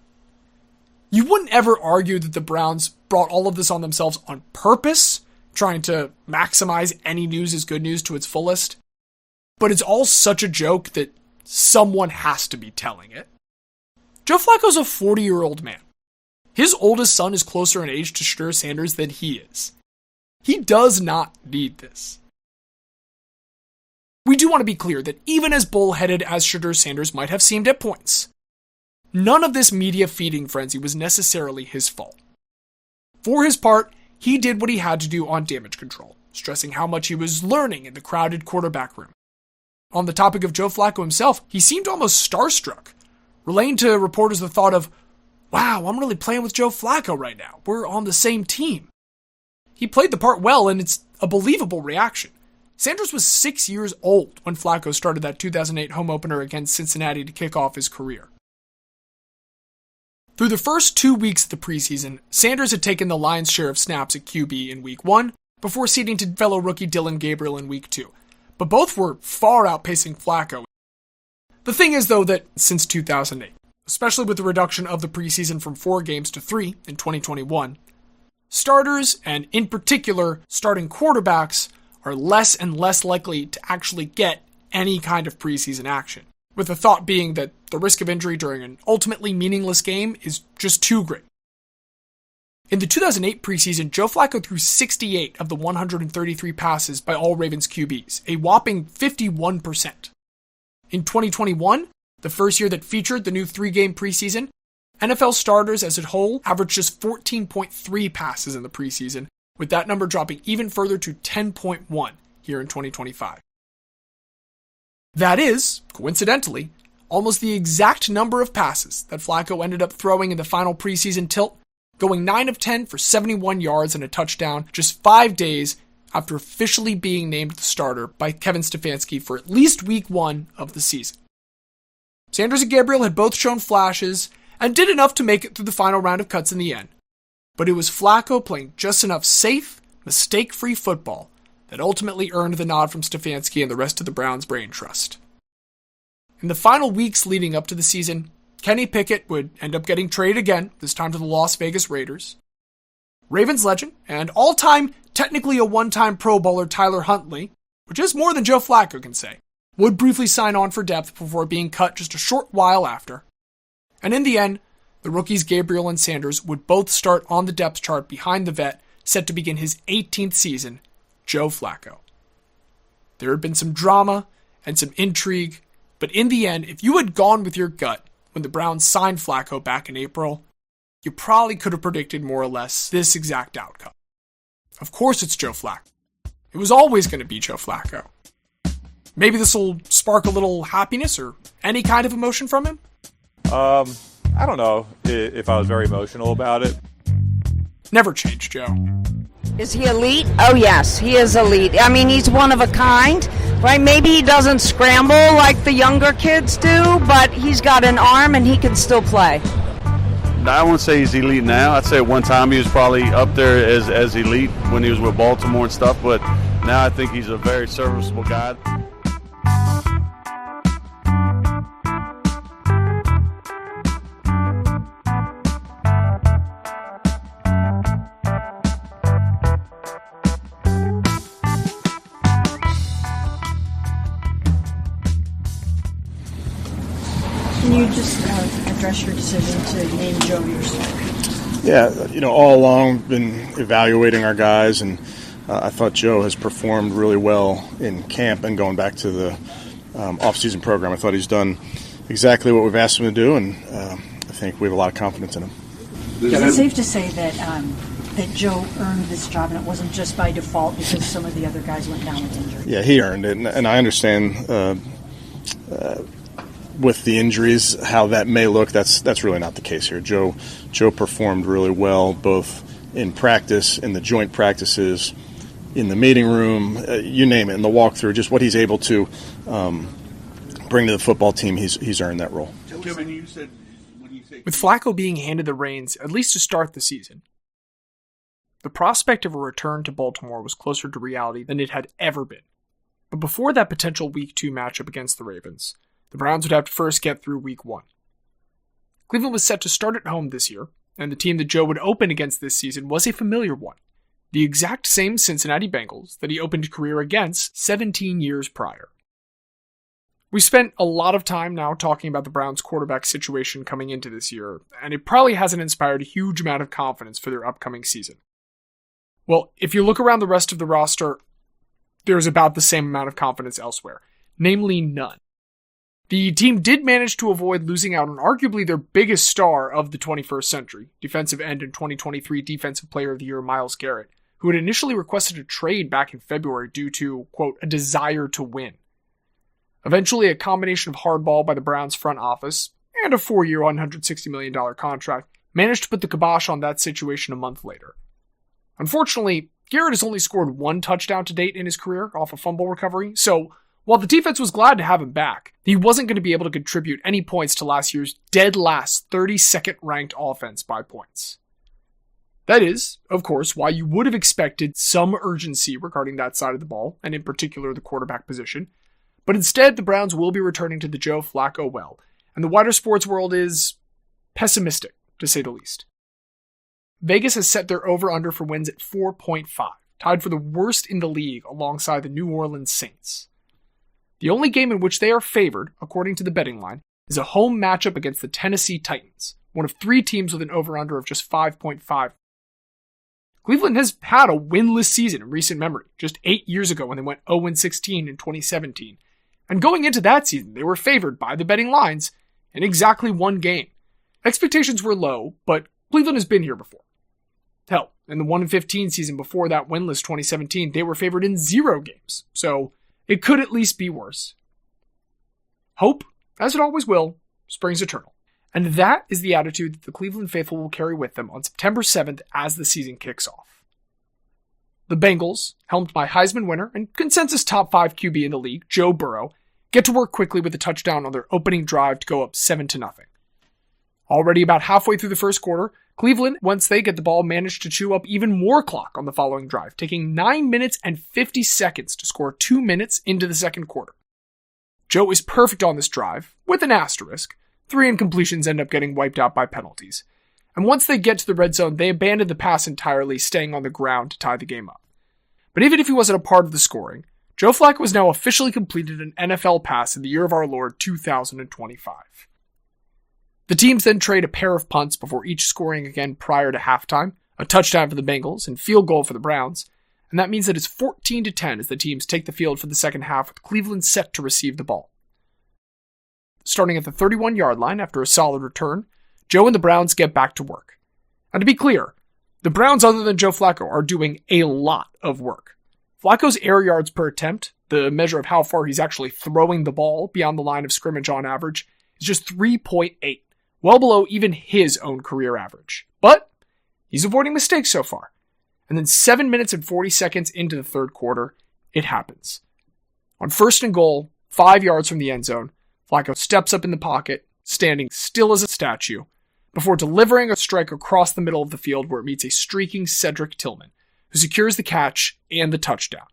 You wouldn't ever argue that the Browns brought all of this on themselves on purpose, trying to maximize any news as good news to its fullest. But it's all such a joke that someone has to be telling it. Joe Flacco's a 40-year-old man. His oldest son is closer in age to Shedeur Sanders than he is. He does not need this. We do want to be clear that even as bullheaded as Shedeur Sanders might have seemed at points, none of this media feeding frenzy was necessarily his fault. For his part, he did what he had to do on damage control, stressing how much he was learning in the crowded quarterback room. On the topic of Joe Flacco himself, he seemed almost starstruck, relaying to reporters the thought of, "Wow, I'm really playing with Joe Flacco right now. We're on the same team." He played the part well, and it's a believable reaction. Sanders was 6 years old when Flacco started that 2008 home opener against Cincinnati to kick off his career. Through the first 2 weeks of the preseason, Sanders had taken the lion's share of snaps at QB in Week 1, before ceding to fellow rookie Dylan Gabriel in Week 2. But both were far outpacing Flacco. The thing is, though, that since 2008, especially with the reduction of the preseason from 4 games to 3 in 2021, starters, and in particular starting quarterbacks, are less and less likely to actually get any kind of preseason action, with the thought being that the risk of injury during an ultimately meaningless game is just too great. In the 2008 preseason, Joe Flacco threw 68 of the 133 passes by all Ravens QBs, a whopping 51%. In 2021, the first year that featured the new 3-game preseason, NFL starters as a whole averaged just 14.3 passes in the preseason, with that number dropping even further to 10.1 here in 2025. That is, coincidentally, almost the exact number of passes that Flacco ended up throwing in the final preseason tilt, going 9 of 10 for 71 yards and a touchdown just 5 days after officially being named the starter by Kevin Stefanski for at least Week 1 of the season. Sanders and Gabriel had both shown flashes and did enough to make it through the final round of cuts in the end, but it was Flacco playing just enough safe, mistake-free football that ultimately earned the nod from Stefanski and the rest of the Browns' brain trust. In the final weeks leading up to the season, Kenny Pickett would end up getting traded again, this time to the Las Vegas Raiders. Ravens legend and all-time, technically a one-time Pro Bowler Tyler Huntley, which is more than Joe Flacco can say, would briefly sign on for depth before being cut just a short while after. And in the end, the rookies Gabriel and Sanders would both start on the depth chart behind the vet set to begin his 18th season, Joe Flacco. There had been some drama and some intrigue, but in the end, if you had gone with your gut when the Browns signed Flacco back in April, you probably could have predicted more or less this exact outcome. Of course it's Joe Flacco. It was always going to be Joe Flacco. Maybe this will spark a little happiness or any kind of emotion from him? I don't know if I was very emotional about it. Never change, Joe. Is he elite? Oh, yes, he is elite. I mean, he's one of a kind, right? Maybe he doesn't scramble like the younger kids do, but he's got an arm and he can still play. I wouldn't say he's elite now. I'd say at one time he was probably up there as elite when he was with Baltimore and stuff, but now I think he's a very serviceable guy. Can you just address your decision to name Joe your starter? Yeah, all along been evaluating our guys, and I thought Joe has performed really well in camp and going back to the off-season program. I thought he's done exactly what we've asked him to do, and I think we have a lot of confidence in him. Is it safe to say that that Joe earned this job and it wasn't just by default because some of the other guys went down with injury? Yeah, he earned it, and I understand with the injuries how that may look. That's really not the case here. Joe performed really well both in practice, in the joint practices, in the meeting room, you name it, in the walkthrough. Just what he's able to bring to the football team, he's earned that role. With Flacco being handed the reins, at least to start the season, the prospect of a return to Baltimore was closer to reality than it had ever been. But before that potential Week 2 matchup against the Ravens, the Browns would have to first get through Week 1. Cleveland was set to start at home this year, and the team that Joe would open against this season was a familiar one. The exact same Cincinnati Bengals that he opened his career against 17 years prior. We spent a lot of time now talking about the Browns' quarterback situation coming into this year, and it probably hasn't inspired a huge amount of confidence for their upcoming season. Well, if you look around the rest of the roster, there's about the same amount of confidence elsewhere, namely none. The team did manage to avoid losing out on arguably their biggest star of the 21st century, defensive end and 2023 Defensive Player of the Year Myles Garrett, who had initially requested a trade back in February due to, quote, a desire to win. Eventually, a combination of hardball by the Browns front office and a 4-year, $160 million contract managed to put the kibosh on that situation a month later. Unfortunately, Garrett has only scored one touchdown to date in his career off a fumble recovery, so while the defense was glad to have him back, he wasn't going to be able to contribute any points to last year's dead last 32nd ranked offense by points. That is, of course, why you would have expected some urgency regarding that side of the ball, and in particular the quarterback position. But instead, the Browns will be returning to the Joe Flacco well, and the wider sports world is pessimistic, to say the least. Vegas has set their over-under for wins at 4.5, tied for the worst in the league alongside the New Orleans Saints. The only game in which they are favored, according to the betting line, is a home matchup against the Tennessee Titans, one of 3 teams with an over-under of just 5.5. Cleveland has had a winless season in recent memory, just 8 years ago when they went 0-16 in 2017. And going into that season, they were favored by the betting lines in exactly one game. Expectations were low, but Cleveland has been here before. Hell, in the 1-15 season before that winless 2017, they were favored in 0 games, so it could at least be worse. Hope, as it always will, springs eternal. And that is the attitude that the Cleveland faithful will carry with them on September 7th as the season kicks off. The Bengals, helmed by Heisman winner and consensus top 5 QB in the league, Joe Burrow, get to work quickly with a touchdown on their opening drive to go up 7-0. Already about halfway through the first quarter, Cleveland, once they get the ball, managed to chew up even more clock on the following drive, taking 9 minutes and 50 seconds to score 2 minutes into the second quarter. Joe is perfect on this drive, with an asterisk. 3 incompletions end up getting wiped out by penalties. And once they get to the red zone, they abandon the pass entirely, staying on the ground to tie the game up. But even if he wasn't a part of the scoring, Joe Flacco has now officially completed an NFL pass in the year of our Lord 2025. The teams then trade a pair of punts before each scoring again prior to halftime, a touchdown for the Bengals and field goal for the Browns, and that means that it's 14-10 as the teams take the field for the second half with Cleveland set to receive the ball. Starting at the 31-yard line after a solid return, Joe and the Browns get back to work. And to be clear, the Browns, other than Joe Flacco, are doing a lot of work. Flacco's air yards per attempt, the measure of how far he's actually throwing the ball beyond the line of scrimmage on average, is just 3.8, well below even his own career average. But he's avoiding mistakes so far. And then 7 minutes and 40 seconds into the third quarter, it happens. On 1st and goal, 5 yards from the end zone, Flacco steps up in the pocket, standing still as a statue, before delivering a strike across the middle of the field where it meets a streaking Cedric Tillman, who secures the catch and the touchdown.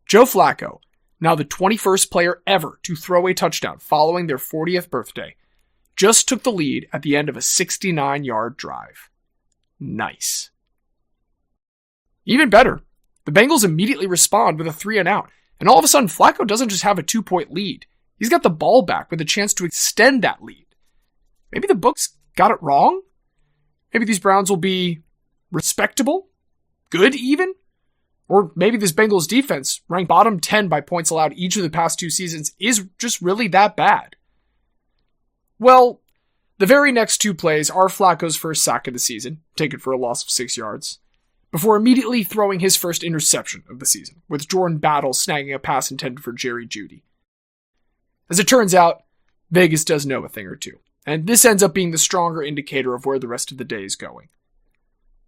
Joe Flacco, now the 21st player ever to throw a touchdown following their 40th birthday, just took the lead at the end of a 69-yard drive. Nice. Even better, the Bengals immediately respond with a 3-and-out, and all of a sudden Flacco doesn't just have a 2-point lead. He's got the ball back with a chance to extend that lead. Maybe the books got it wrong? Maybe these Browns will be respectable? Good even? Or maybe this Bengals defense, ranked bottom 10 by points allowed each of the past 2 seasons, is just really that bad. Well, the very next 2 plays are Flacco's first sack of the season, taken for a loss of 6 yards, before immediately throwing his first interception of the season, with Jordan Battle snagging a pass intended for Jerry Jeudy. As it turns out, Vegas does know a thing or two, and this ends up being the stronger indicator of where the rest of the day is going.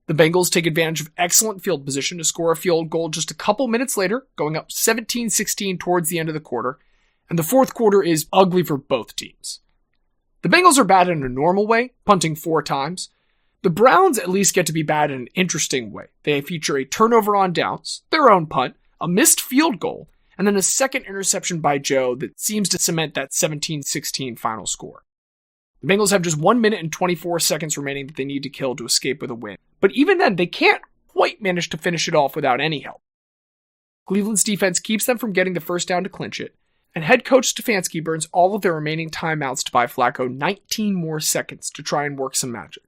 The Bengals take advantage of excellent field position to score a field goal just a couple minutes later, going up 17-16 towards the end of the quarter, and the fourth quarter is ugly for both teams. The Bengals are bad in a normal way, punting 4 times. The Browns at least get to be bad in an interesting way. They feature a turnover on downs, their own punt, a missed field goal, and then a second interception by Joe that seems to cement that 17-16 final score. The Bengals have just 1 minute and 24 seconds remaining that they need to kill to escape with a win. But even then, they can't quite manage to finish it off without any help. Cleveland's defense keeps them from getting the first down to clinch it, and head coach Stefanski burns all of their remaining timeouts to buy Flacco 19 more seconds to try and work some magic.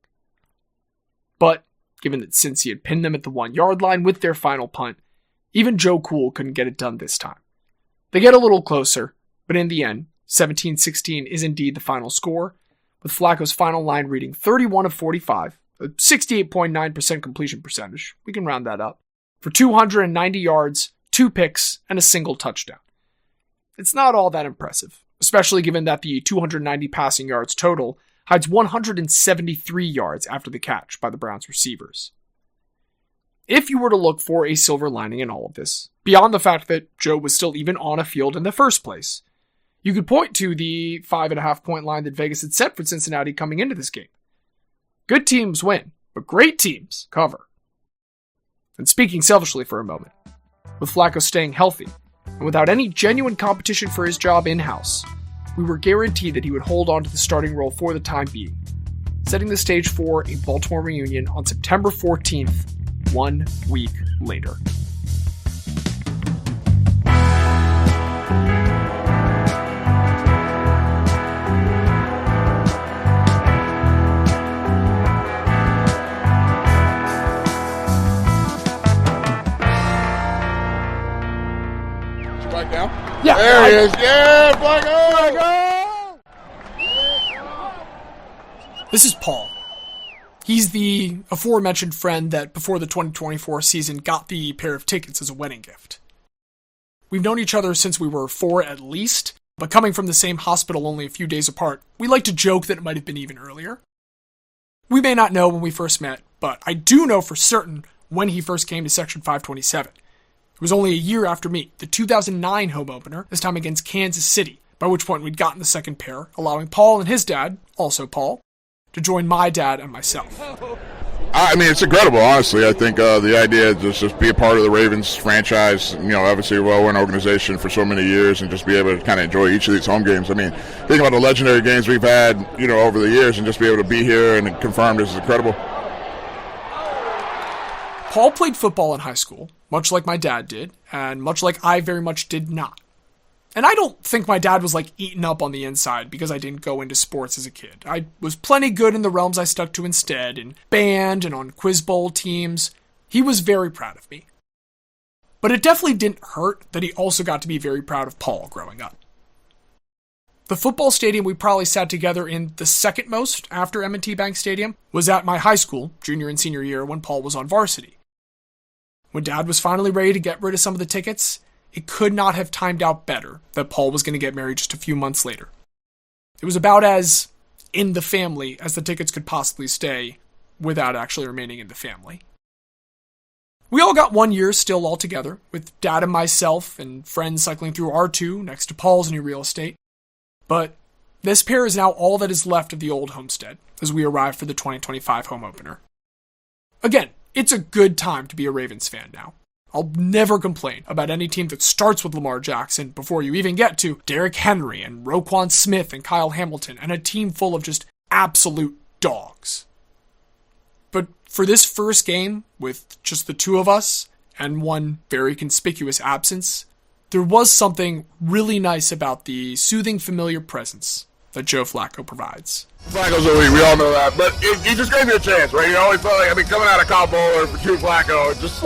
But, given that Cincy had pinned them at the 1-yard line with their final punt, even Joe Cool couldn't get it done this time. They get a little closer, but in the end, 17-16 is indeed the final score, with Flacco's final line reading 31 of 45, a 68.9% completion percentage, we can round that up, for 290 yards, 2 picks, and a single touchdown. It's not all that impressive, especially given that the 290 passing yards total hides 173 yards after the catch by the Browns receivers. If you were to look for a silver lining in all of this, beyond the fact that Joe was still even on a field in the first place, you could point to the 5.5-point line that Vegas had set for Cincinnati coming into this game. Good teams win, but great teams cover. And speaking selfishly for a moment, with Flacco staying healthy, and without any genuine competition for his job in-house, we were guaranteed that he would hold on to the starting role for the time being, setting the stage for a Baltimore reunion on September 14th, 1 week later. Right now? Yeah. There he is. Yeah, Flacco! This is Paul. He's the aforementioned friend that before the 2024 season got the pair of tickets as a wedding gift. We've known each other since we were 4 at least, but coming from the same hospital only a few days apart, we like to joke that it might have been even earlier. We may not know when we first met, but I do know for certain when he first came to Section 527. It was only a year after me, the 2009 home opener, this time against Kansas City, by which point we'd gotten the second pair, allowing Paul and his dad, also Paul, to join my dad and myself. I mean, it's incredible, honestly. I think the idea is just be a part of the Ravens franchise, obviously a well-run organization for so many years, and just be able to kind of enjoy each of these home games. I mean, think about the legendary games we've had, over the years, and just be able to be here and confirm this is incredible. Paul played football in high school, much like my dad did, and much like I very much did not. And I don't think my dad was eaten up on the inside because I didn't go into sports as a kid. I was plenty good in the realms I stuck to instead, in band and on quiz bowl teams. He was very proud of me. But it definitely didn't hurt that he also got to be very proud of Paul growing up. The football stadium we probably sat together in the second most after M&T Bank Stadium was at my high school, junior and senior year, when Paul was on varsity. When Dad was finally ready to get rid of some of the tickets, it could not have timed out better that Paul was going to get married just a few months later. It was about as in the family as the tickets could possibly stay without actually remaining in the family. We all got 1 year still all together, with Dad and myself and friends cycling through R2 next to Paul's new real estate. But this pair is now all that is left of the old homestead as we arrive for the 2025 home opener. Again, it's a good time to be a Ravens fan now. I'll never complain about any team that starts with Lamar Jackson before you even get to Derrick Henry and Roquan Smith and Kyle Hamilton and a team full of just absolute dogs. But for this first game, with just the two of us and one very conspicuous absence, there was something really nice about the soothing, familiar presence that Joe Flacco provides. Flacco's elite, we all know that, but he just gave me a chance, right? You always felt like, coming out of Cop Bowler for Joe Flacco, just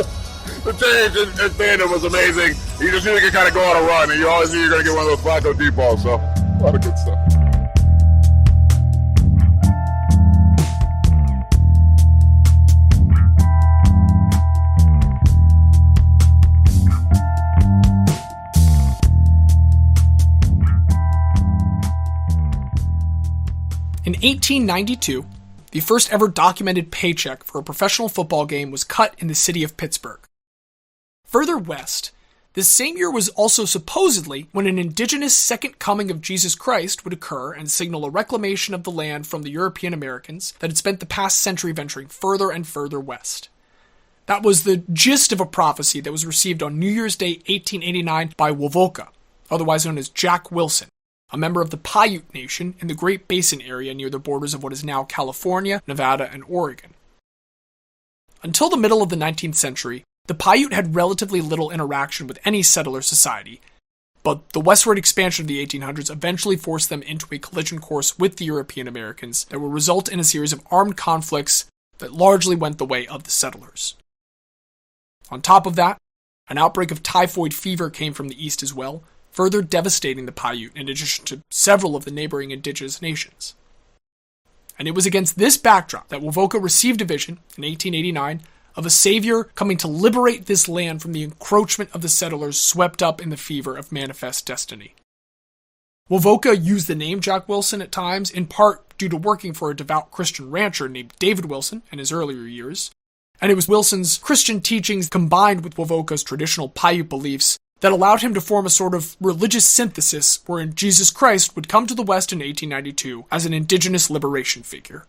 the change in tandem was amazing. You just knew he could kind of go on a run, and you always knew you were going to get one of those Flacco deep balls, so a lot of good stuff. In 1892, the first ever documented paycheck for a professional football game was cut in the city of Pittsburgh. Further west, this same year was also supposedly when an indigenous second coming of Jesus Christ would occur and signal a reclamation of the land from the European Americans that had spent the past century venturing further and further west. That was the gist of a prophecy that was received on New Year's Day 1889 by Wovoka, otherwise known as Jack Wilson, a member of the Paiute Nation in the Great Basin area near the borders of what is now California, Nevada, and Oregon. Until the middle of the 19th century, the Paiute had relatively little interaction with any settler society, but the westward expansion of the 1800s eventually forced them into a collision course with the European Americans that would result in a series of armed conflicts that largely went the way of the settlers. On top of that, an outbreak of typhoid fever came from the east as well, further devastating the Paiute in addition to several of the neighboring indigenous nations. And it was against this backdrop that Wovoka received a vision in 1889 of a savior coming to liberate this land from the encroachment of the settlers swept up in the fever of manifest destiny. Wovoka used the name Jack Wilson at times, in part due to working for a devout Christian rancher named David Wilson in his earlier years, and it was Wilson's Christian teachings combined with Wovoka's traditional Paiute beliefs that allowed him to form a sort of religious synthesis wherein Jesus Christ would come to the West in 1892 as an indigenous liberation figure.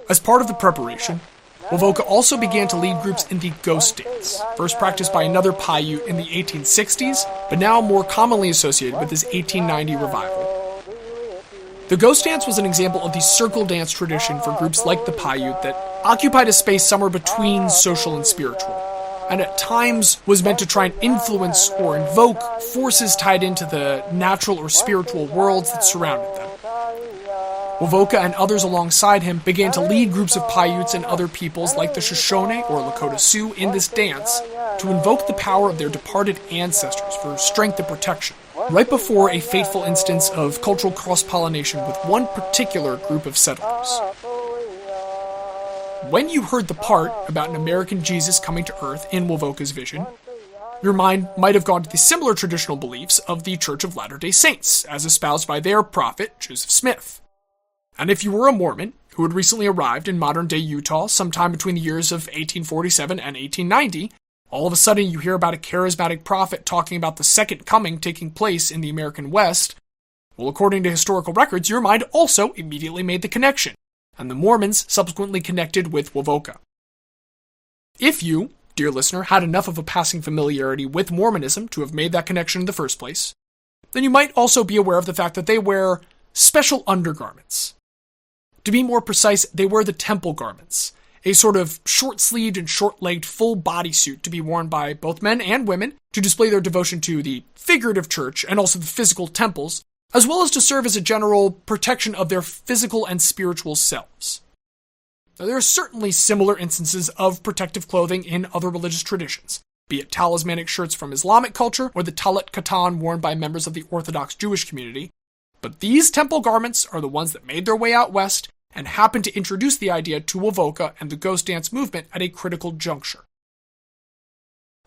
As part of the preparation, Wovoka also began to lead groups in the ghost dance, first practiced by another Paiute in the 1860s, but now more commonly associated with his 1890 revival. The ghost dance was an example of the circle dance tradition for groups like the Paiute that occupied a space somewhere between social and spiritual, and at times was meant to try and influence or invoke forces tied into the natural or spiritual worlds that surrounded them. Wovoka and others alongside him began to lead groups of Paiutes and other peoples like the Shoshone or Lakota Sioux in this dance to invoke the power of their departed ancestors for strength and protection, right before a fateful instance of cultural cross-pollination with one particular group of settlers. When you heard the part about an American Jesus coming to Earth in Wovoka's vision, your mind might have gone to the similar traditional beliefs of the Church of Latter-day Saints, as espoused by their prophet, Joseph Smith. And if you were a Mormon who had recently arrived in modern-day Utah sometime between the years of 1847 and 1890, all of a sudden you hear about a charismatic prophet talking about the second coming taking place in the American West. Well, according to historical records, your mind also immediately made the connection, and the Mormons subsequently connected with Wovoka. If you, dear listener, had enough of a passing familiarity with Mormonism to have made that connection in the first place, then you might also be aware of the fact that they wear special undergarments. To be more precise, they wear the temple garments, a sort of short-sleeved and short-legged full bodysuit to be worn by both men and women to display their devotion to the figurative church and also the physical temples, as well as to serve as a general protection of their physical and spiritual selves. Now, there are certainly similar instances of protective clothing in other religious traditions, be it talismanic shirts from Islamic culture or the talit katan worn by members of the Orthodox Jewish community. But these temple garments are the ones that made their way out west and happened to introduce the idea to Wovoka and the ghost dance movement at a critical juncture.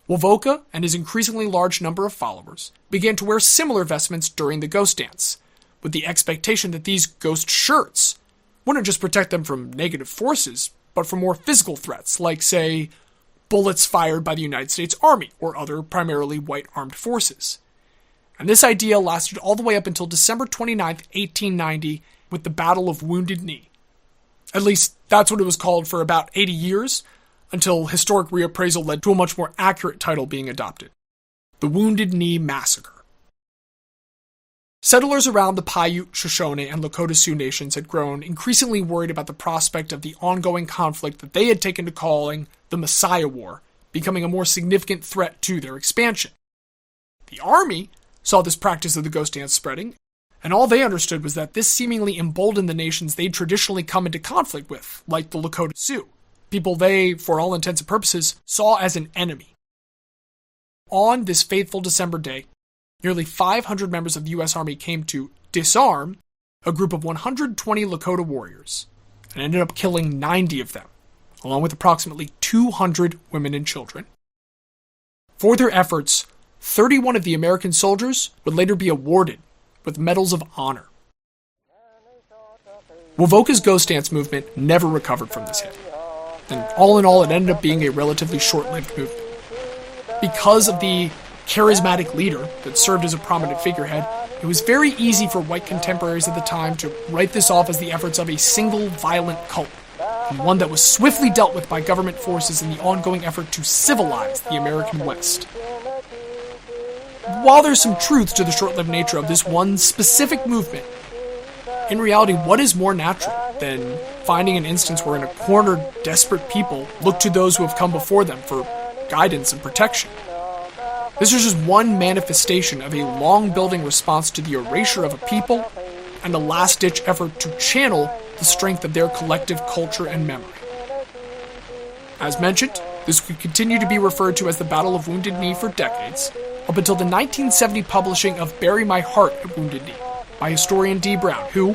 Wovoka and his increasingly large number of followers began to wear similar vestments during the ghost dance, with the expectation that these ghost shirts wouldn't just protect them from negative forces, but from more physical threats, like, say, bullets fired by the United States Army or other primarily white armed forces. And this idea lasted all the way up until December 29, 1890, with the Battle of Wounded Knee. At least, that's what it was called for about 80 years, until historic reappraisal led to a much more accurate title being adopted: the Wounded Knee Massacre. Settlers around the Paiute, Shoshone, and Lakota Sioux nations had grown increasingly worried about the prospect of the ongoing conflict that they had taken to calling the Messiah War becoming a more significant threat to their expansion. The Army saw this practice of the ghost dance spreading, and all they understood was that this seemingly emboldened the nations they'd traditionally come into conflict with, like the Lakota Sioux, people they, for all intents and purposes, saw as an enemy. On this fateful December day, nearly 500 members of the U.S. Army came to disarm a group of 120 Lakota warriors, and ended up killing 90 of them, along with approximately 200 women and children. For their efforts, 31 of the American soldiers would later be awarded with medals of honor. Wovoka's ghost dance movement never recovered from this hit, and all in all, it ended up being a relatively short-lived movement. Because of the charismatic leader that served as a prominent figurehead, it was very easy for white contemporaries at the time to write this off as the efforts of a single violent cult, and one that was swiftly dealt with by government forces in the ongoing effort to civilize the American West. While there's some truth to the short-lived nature of this one specific movement, in reality, what is more natural than finding an instance wherein a cornered, desperate people look to those who have come before them for guidance and protection? This is just one manifestation of a long-building response to the erasure of a people and a last-ditch effort to channel the strength of their collective culture and memory. As mentioned, this could continue to be referred to as the Battle of Wounded Knee for decades, up until the 1970 publishing of Bury My Heart at Wounded Knee by historian D. Brown, who,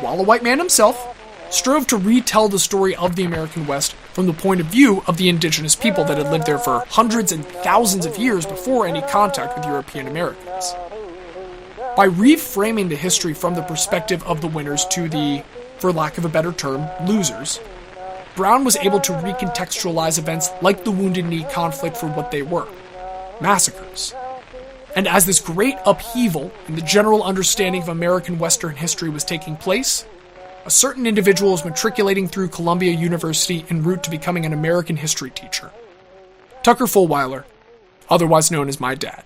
while a white man himself, strove to retell the story of the American West from the point of view of the indigenous people that had lived there for hundreds and thousands of years before any contact with European Americans. By reframing the history from the perspective of the winners to the, for lack of a better term, losers, Brown was able to recontextualize events like the Wounded Knee conflict for what they were: massacres. And as this great upheaval in the general understanding of American Western history was taking place, a certain individual was matriculating through Columbia University en route to becoming an American history teacher. Tucker Fulweiler, otherwise known as my dad.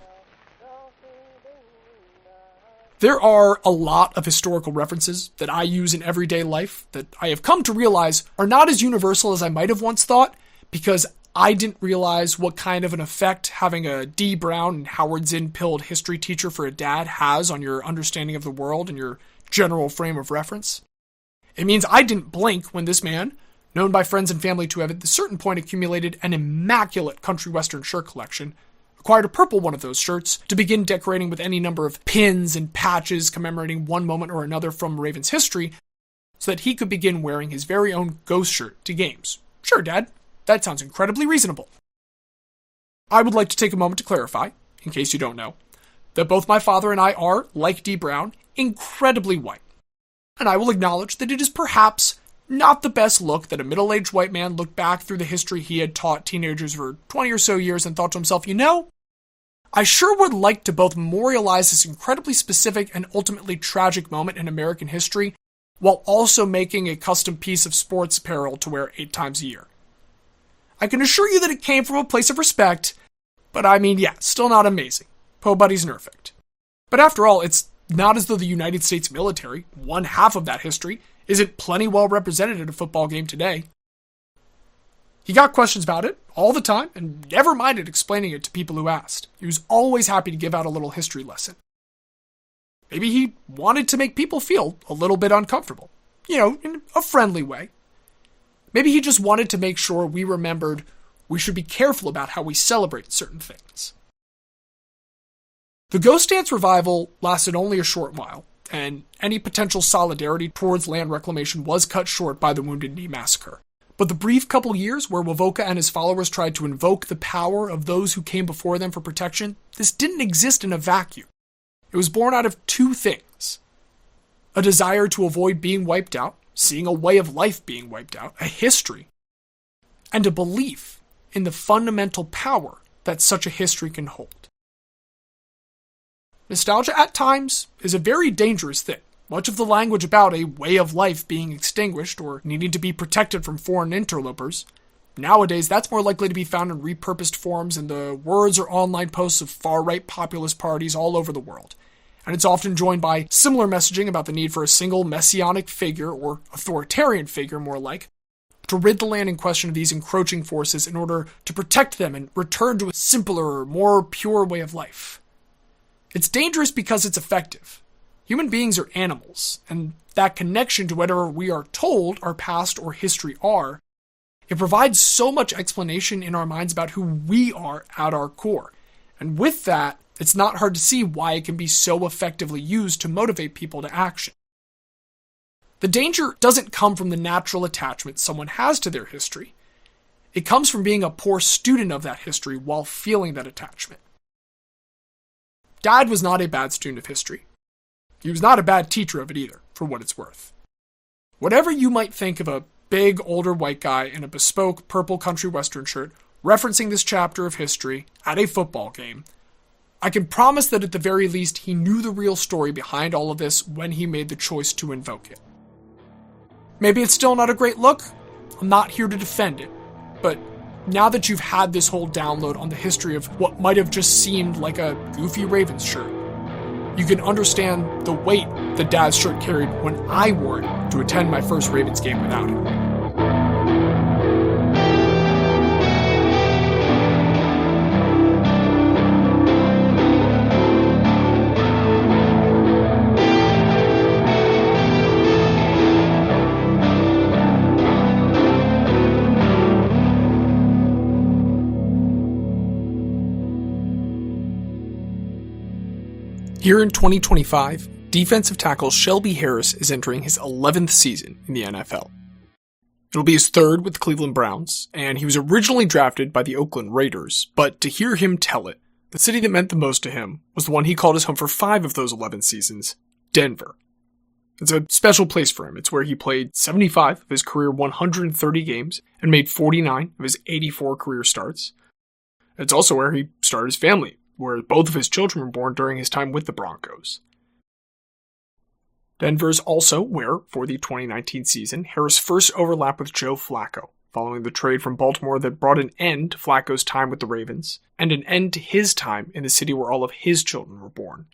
There are a lot of historical references that I use in everyday life that I have come to realize are not as universal as I might have once thought, because I didn't realize what kind of an effect having a D. Brown and Howard Zinn-pilled history teacher for a dad has on your understanding of the world and your general frame of reference. It means I didn't blink when this man, known by friends and family to have at a certain point accumulated an immaculate country western shirt collection, acquired a purple one of those shirts to begin decorating with any number of pins and patches commemorating one moment or another from Ravens history, so that he could begin wearing his very own ghost shirt to games. Sure, Dad. That sounds incredibly reasonable. I would like to take a moment to clarify, in case you don't know, that both my father and I are, like D. Brown, incredibly white. And I will acknowledge that it is perhaps not the best look that a middle-aged white man looked back through the history he had taught teenagers for 20 or so years and thought to himself, you know, I sure would like to both memorialize this incredibly specific and ultimately tragic moment in American history while also making a custom piece of sports apparel to wear 8 times a year. I can assure you that it came from a place of respect, but I mean, yeah, still not amazing. Po Buddy's perfect. But after all, it's not as though the United States military, one half of that history, isn't plenty well represented at a football game today. He got questions about it all the time and never minded explaining it to people who asked. He was always happy to give out a little history lesson. Maybe he wanted to make people feel a little bit uncomfortable, in a friendly way. Maybe he just wanted to make sure we remembered we should be careful about how we celebrate certain things. The Ghost Dance revival lasted only a short while, and any potential solidarity towards land reclamation was cut short by the Wounded Knee Massacre. But the brief couple years where Wovoka and his followers tried to invoke the power of those who came before them for protection, this didn't exist in a vacuum. It was born out of two things. A desire to avoid being wiped out, seeing a way of life being wiped out, a history, and a belief in the fundamental power that such a history can hold. Nostalgia at times is a very dangerous thing. Much of the language about a way of life being extinguished or needing to be protected from foreign interlopers, nowadays that's more likely to be found in repurposed forms in the words or online posts of far-right populist parties all over the world. And it's often joined by similar messaging about the need for a single messianic figure, or authoritarian figure more like, to rid the land in question of these encroaching forces in order to protect them and return to a simpler, more pure way of life. It's dangerous because it's effective. Human beings are animals, and that connection to whatever we are told our past or history are, it provides so much explanation in our minds about who we are at our core. And with that, it's not hard to see why it can be so effectively used to motivate people to action. The danger doesn't come from the natural attachment someone has to their history. It comes from being a poor student of that history while feeling that attachment. Dad was not a bad student of history. He was not a bad teacher of it either, for what it's worth. Whatever you might think of a big, older white guy in a bespoke purple country western shirt referencing this chapter of history at a football game, I can promise that at the very least he knew the real story behind all of this when he made the choice to invoke it. Maybe it's still not a great look. I'm not here to defend it, but now that you've had this whole download on the history of what might have just seemed like a goofy Ravens shirt, you can understand the weight that Dad's shirt carried when I wore it to attend my first Ravens game without it. Here in 2025, defensive tackle Shelby Harris is entering his 11th season in the NFL. It'll be his third with the Cleveland Browns, and he was originally drafted by the Oakland Raiders, but to hear him tell it, the city that meant the most to him was the one he called his home for 5 of those 11 seasons, Denver. It's a special place for him. It's where he played 75 of his career 130 games and made 49 of his 84 career starts. It's also where he started his family, where both of his children were born during his time with the Broncos. Denver's also where, for the 2019 season, Harris first overlapped with Joe Flacco, following the trade from Baltimore that brought an end to Flacco's time with the Ravens, and an end to his time in the city where all of his children were born.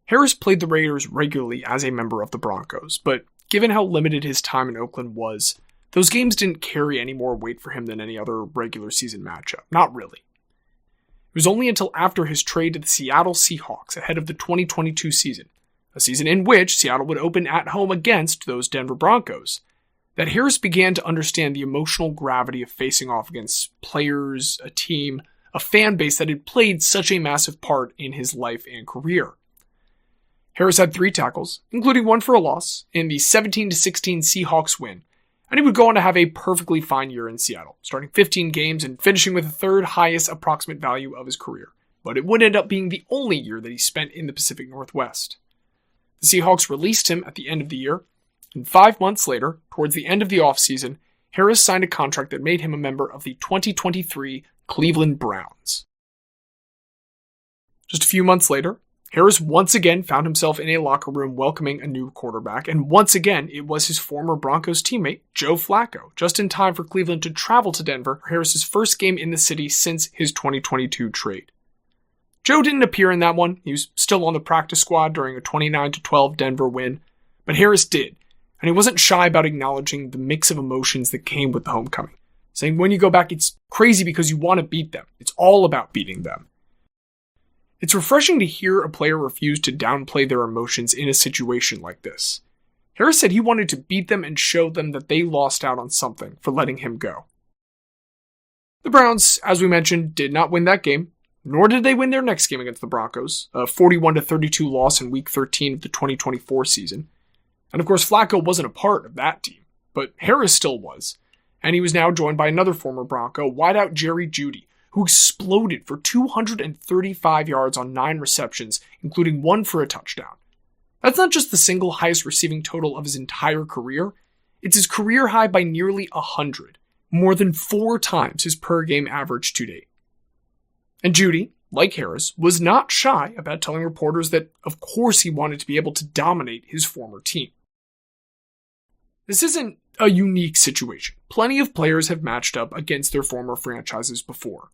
Harris played the Raiders regularly as a member of the Broncos, but given how limited his time in Oakland was, those games didn't carry any more weight for him than any other regular season matchup. Not really. It was only until after his trade to the Seattle Seahawks ahead of the 2022 season, a season in which Seattle would open at home against those Denver Broncos, that Harris began to understand the emotional gravity of facing off against players, a team, a fan base that had played such a massive part in his life and career. Harris had 3 tackles, including one for a loss, in the 17-16 Seahawks win, and he would go on to have a perfectly fine year in Seattle, starting 15 games and finishing with the 3rd highest approximate value of his career. But it would end up being the only year that he spent in the Pacific Northwest. The Seahawks released him at the end of the year, and 5 months later, towards the end of the offseason, Harris signed a contract that made him a member of the 2023 Cleveland Browns. Just a few months later, Harris once again found himself in a locker room welcoming a new quarterback, and once again it was his former Broncos teammate, Joe Flacco, just in time for Cleveland to travel to Denver for Harris's first game in the city since his 2022 trade. Joe didn't appear in that one. He was still on the practice squad during a 29-12 Denver win, but Harris did, and he wasn't shy about acknowledging the mix of emotions that came with the homecoming, saying when you go back it's crazy because you want to beat them. It's all about beating them. It's refreshing to hear a player refuse to downplay their emotions in a situation like this. Harris said he wanted to beat them and show them that they lost out on something for letting him go. The Browns, as we mentioned, did not win that game, nor did they win their next game against the Broncos, a 41-32 loss in Week 13 of the 2024 season. And of course, Flacco wasn't a part of that team, but Harris still was, and he was now joined by another former Bronco, wideout Jerry Jeudy, who exploded for 235 yards on 9 receptions, including 1 for a touchdown. That's not just the single highest receiving total of his entire career, it's his career high by nearly 100, more than 4 times his per-game average to date. And Jeudy, like Harris, was not shy about telling reporters that, of course, he wanted to be able to dominate his former team. This isn't a unique situation. Plenty of players have matched up against their former franchises before.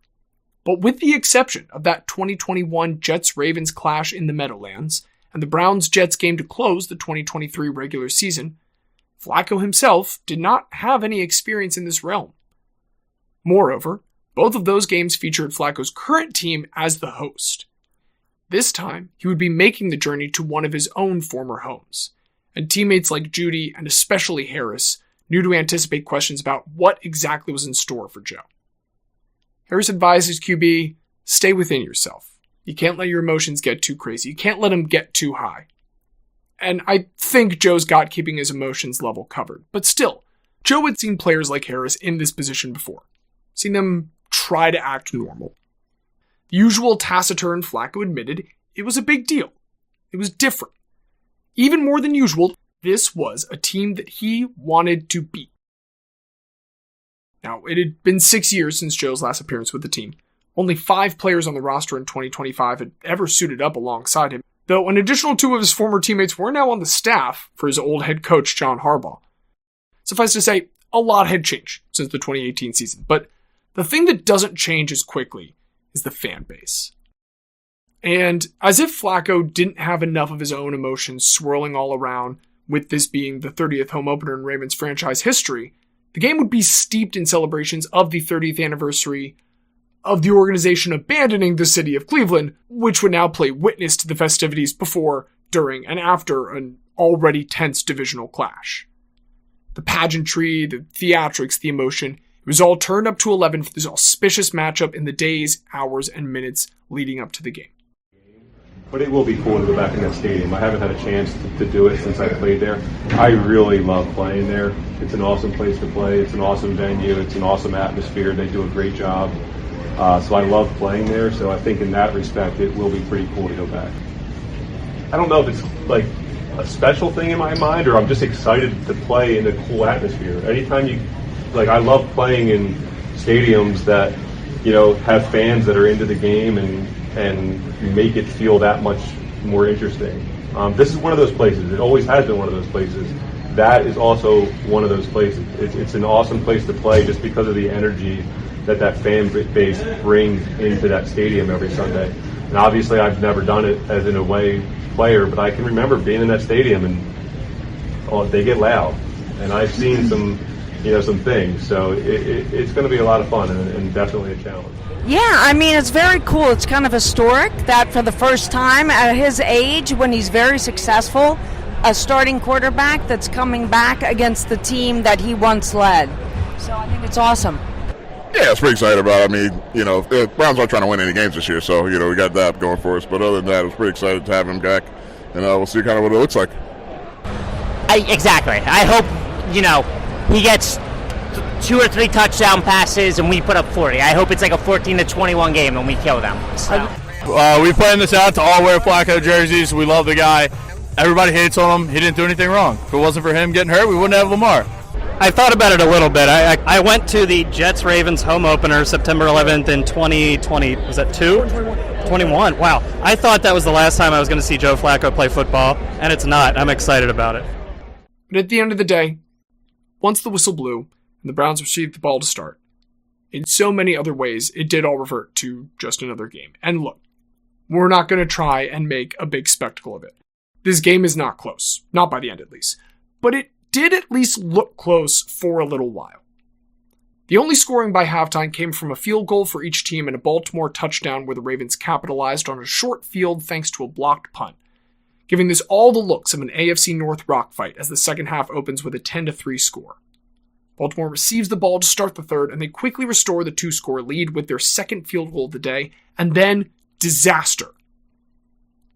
But with the exception of that 2021 Jets-Ravens clash in the Meadowlands and the Browns-Jets game to close the 2023 regular season, Flacco himself did not have any experience in this realm. Moreover, both of those games featured Flacco's current team as the host. This time, he would be making the journey to one of his own former homes, and teammates like Jeudy and especially Harris knew to anticipate questions about what exactly was in store for Joe. Harris advised his QB, stay within yourself. You can't let your emotions get too crazy. You can't let them get too high. And I think Joe's got keeping his emotions level covered. But still, Joe had seen players like Harris in this position before. Seen them try to act normal. The usual taciturn Flacco admitted it was a big deal. It was different. Even more than usual, this was a team that he wanted to beat. Now, it had been 6 years since Joe's last appearance with the team. Only 5 players on the roster in 2025 had ever suited up alongside him, though an additional 2 of his former teammates were now on the staff for his old head coach, John Harbaugh. Suffice to say, a lot had changed since the 2018 season, but the thing that doesn't change as quickly is the fan base. And as if Flacco didn't have enough of his own emotions swirling all around, with this being the 30th home opener in Ravens franchise history, the game would be steeped in celebrations of the 30th anniversary of the organization abandoning the city of Cleveland, which would now play witness to the festivities before, during, and after an already tense divisional clash. The pageantry, the theatrics, the emotion, it was all turned up to 11 for this auspicious matchup in the days, hours, and minutes leading up to the game. But it will be cool to go back in that stadium. I haven't had a chance to do it since I played there. I really love playing there. It's an awesome place to play. It's an awesome venue. It's an awesome atmosphere. They do a great job. So I love playing there. So I think in that respect, it will be pretty cool to go back. I don't know if it's like a special thing in my mind or I'm just excited to play in a cool atmosphere. Anytime I love playing in stadiums that, have fans that are into the game and make it feel that much more interesting. This is one of those places. It always has been one of those places. That is also one of those places. It's an awesome place to play just because of the energy that fan base brings into that stadium every Sunday. And obviously I've never done it as an away player, but I can remember being in that stadium and they get loud. And I've seen some things. So it's going to be a lot of fun and definitely a challenge. Yeah, it's very cool. It's kind of historic that for the first time at his age, when he's very successful, a starting quarterback that's coming back against the team that he once led. So I think it's awesome. Yeah, it's pretty excited about it. The Browns aren't trying to win any games this year, so, we got that going for us. But other than that, I was pretty excited to have him back, and we'll see kind of what it looks like. Exactly. I hope, he gets 2 or 3 touchdown passes and we put up 40. I hope it's like a 14-21 game and we kill them. So. We planned this out to all wear Flacco jerseys. We love the guy. Everybody hates on him. He didn't do anything wrong. If it wasn't for him getting hurt, we wouldn't have Lamar. I thought about it a little bit. I went to the Jets-Ravens home opener September 11th in 2020. Was that 21? Wow. I thought that was the last time I was going to see Joe Flacco play football, and it's not. I'm excited about it. But at the end of the day, once the whistle blew and the Browns received the ball to start, in so many other ways, it did all revert to just another game. And look, we're not going to try and make a big spectacle of it. This game is not close, not by the end at least. But it did at least look close for a little while. The only scoring by halftime came from a field goal for each team and a Baltimore touchdown where the Ravens capitalized on a short field thanks to a blocked punt, giving this all the looks of an AFC North rock fight as the second half opens with a 10-3 score. Baltimore receives the ball to start the third, and they quickly restore the 2-score lead with their second field goal of the day, and then disaster.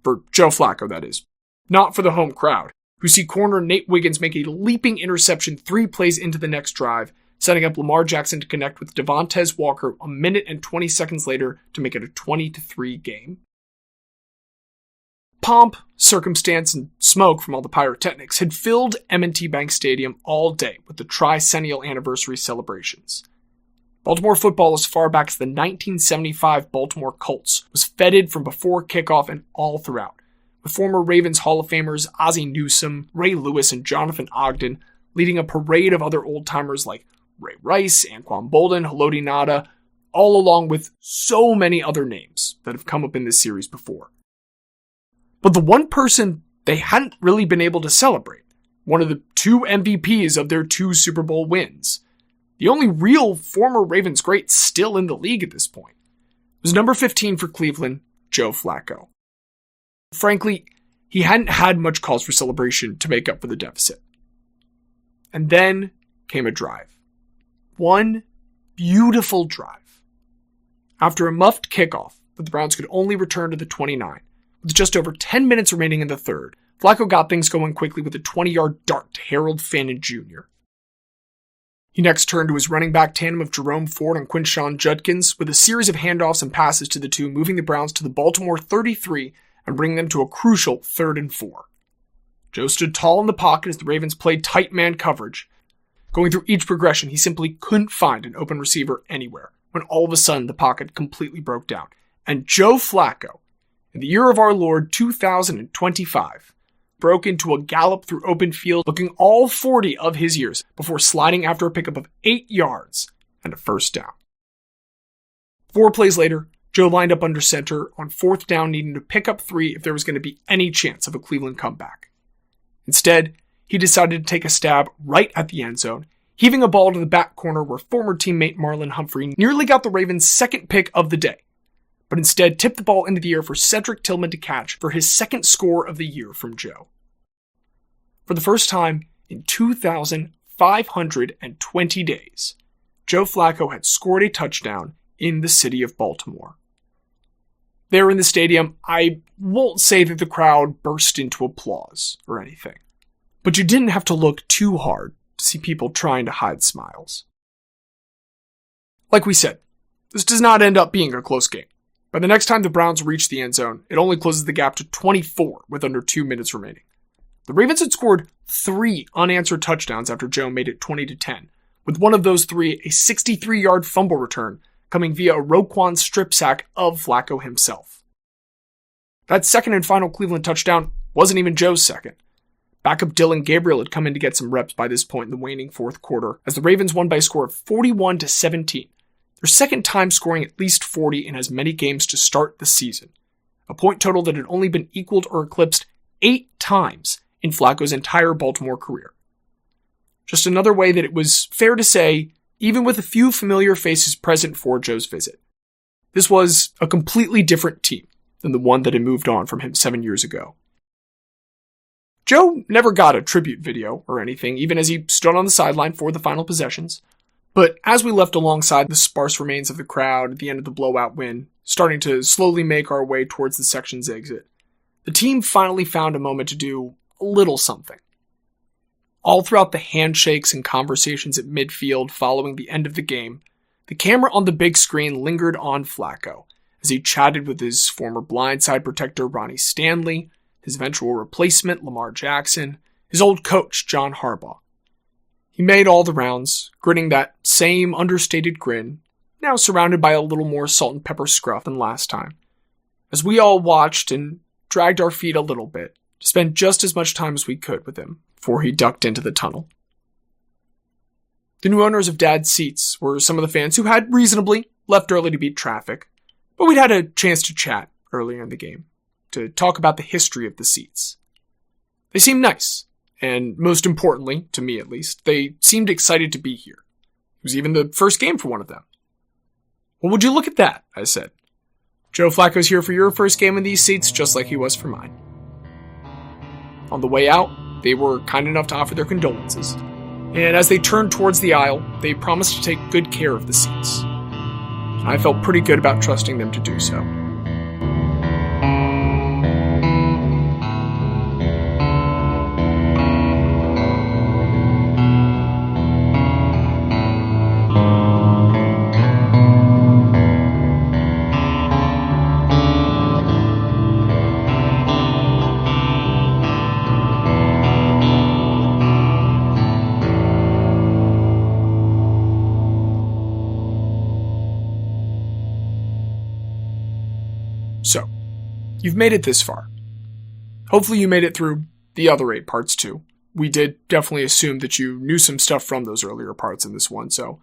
For Joe Flacco, that is. Not for the home crowd, who see corner Nate Wiggins make a leaping interception 3 plays into the next drive, setting up Lamar Jackson to connect with Devontae Walker a minute and 20 seconds later to make it a 20-3 game. Pomp, circumstance, and smoke from all the pyrotechnics had filled M&T Bank Stadium all day with the tricentennial anniversary celebrations. Baltimore football as far back as the 1975 Baltimore Colts was feted from before kickoff and all throughout, with former Ravens Hall of Famers Ozzie Newsome, Ray Lewis, and Jonathan Ogden leading a parade of other old-timers like Ray Rice, Anquan Bolden, Haloti Ngata, all along with so many other names that have come up in this series before. But the one person they hadn't really been able to celebrate, one of the 2 MVPs of their 2 Super Bowl wins, the only real former Ravens great still in the league at this point, was number 15 for Cleveland, Joe Flacco. Frankly, he hadn't had much cause for celebration to make up for the deficit. And then came a drive. One beautiful drive. After a muffed kickoff that the Browns could only return to the 29, with just over 10 minutes remaining in the third, Flacco got things going quickly with a 20-yard dart to Harold Fannin Jr. He next turned to his running back tandem of Jerome Ford and Quinshon Judkins with a series of handoffs and passes to the two, moving the Browns to the Baltimore 33 and bringing them to a crucial 3rd and 4. Joe stood tall in the pocket as the Ravens played tight man coverage. Going through each progression, he simply couldn't find an open receiver anywhere, when all of a sudden the pocket completely broke down. And Joe Flacco, in the year of our Lord 2025, broke into a gallop through open field, looking all 40 of his years before sliding after a pickup of 8 yards and a first down. 4 plays later, Joe lined up under center on 4th down, needing to pick up 3 if there was going to be any chance of a Cleveland comeback. Instead, he decided to take a stab right at the end zone, heaving a ball to the back corner where former teammate Marlon Humphrey nearly got the Ravens' second pick of the day, but instead tipped the ball into the air for Cedric Tillman to catch for his second score of the year from Joe. For the first time in 2,520 days, Joe Flacco had scored a touchdown in the city of Baltimore. There in the stadium, I won't say that the crowd burst into applause or anything, but you didn't have to look too hard to see people trying to hide smiles. Like we said, this does not end up being a close game. By the next time the Browns reach the end zone, it only closes the gap to 24 with under 2 minutes remaining. The Ravens had scored 3 unanswered touchdowns after Joe made it 20-10, with one of those 3 a 63-yard fumble return coming via a Roquan strip sack of Flacco himself. That second and final Cleveland touchdown wasn't even Joe's second. Backup Dylan Gabriel had come in to get some reps by this point in the waning fourth quarter, as the Ravens won by a score of 41-17, their second time scoring at least 40 in as many games to start the season, a point total that had only been equaled or eclipsed 8 times in Flacco's entire Baltimore career. Just another way that it was fair to say, even with a few familiar faces present for Joe's visit, this was a completely different team than the one that had moved on from him 7 years ago. Joe never got a tribute video or anything, even as he stood on the sideline for the final possessions, but as we left alongside the sparse remains of the crowd at the end of the blowout win, starting to slowly make our way towards the section's exit, the team finally found a moment to do a little something. All throughout the handshakes and conversations at midfield following the end of the game, the camera on the big screen lingered on Flacco as he chatted with his former blindside protector Ronnie Stanley, his eventual replacement Lamar Jackson, his old coach John Harbaugh. He made all the rounds, grinning that same understated grin, now surrounded by a little more salt and pepper scruff than last time, as we all watched and dragged our feet a little bit to spend just as much time as we could with him before he ducked into the tunnel. The new owners of Dad's Seats were some of the fans who had reasonably left early to beat traffic, but we'd had a chance to chat earlier in the game, to talk about the history of the seats. They seemed nice, and most importantly, to me at least, they seemed excited to be here. It was even the first game for one of them. Well, would you look at that, I said. Joe Flacco's here for your first game in these seats, just like he was for mine. On the way out, they were kind enough to offer their condolences. And as they turned towards the aisle, they promised to take good care of the seats. I felt pretty good about trusting them to do so. So, you've made it this far. Hopefully you made it through the other 8 parts too. We did definitely assume that you knew some stuff from those earlier parts in this one, so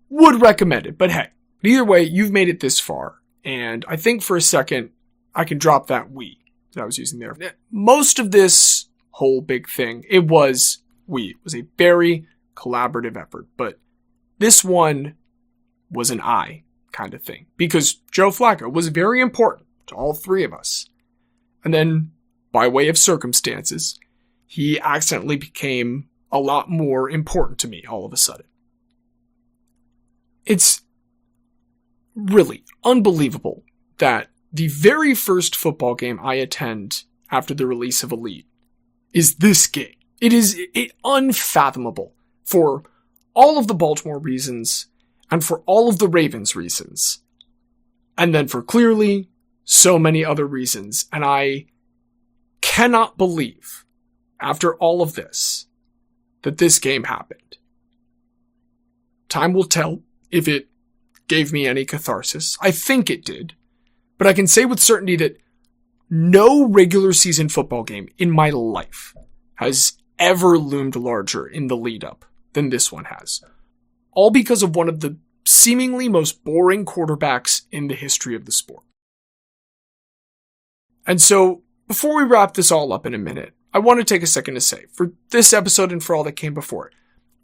would recommend it. But hey, either way, you've made it this far. And I think for a second, I can drop that we that I was using there. Most of this whole big thing, it was we. It was a very collaborative effort. But this one was an I kind of thing. Because Joe Flacco was very important to all 3 of us. And then, by way of circumstances, he accidentally became a lot more important to me all of a sudden. It's really unbelievable that the very first football game I attend after the release of Elite is this game. It is unfathomable for all of the Baltimore reasons and for all of the Ravens reasons. And then for clearly so many other reasons. And I cannot believe, after all of this, that this game happened. Time will tell if it gave me any catharsis. I think it did. But I can say with certainty that no regular season football game in my life has ever loomed larger in the lead up than this one has. All because of one of the seemingly most boring quarterbacks in the history of the sport. And so, before we wrap this all up in a minute, I want to take a second to say, for this episode and for all that came before it,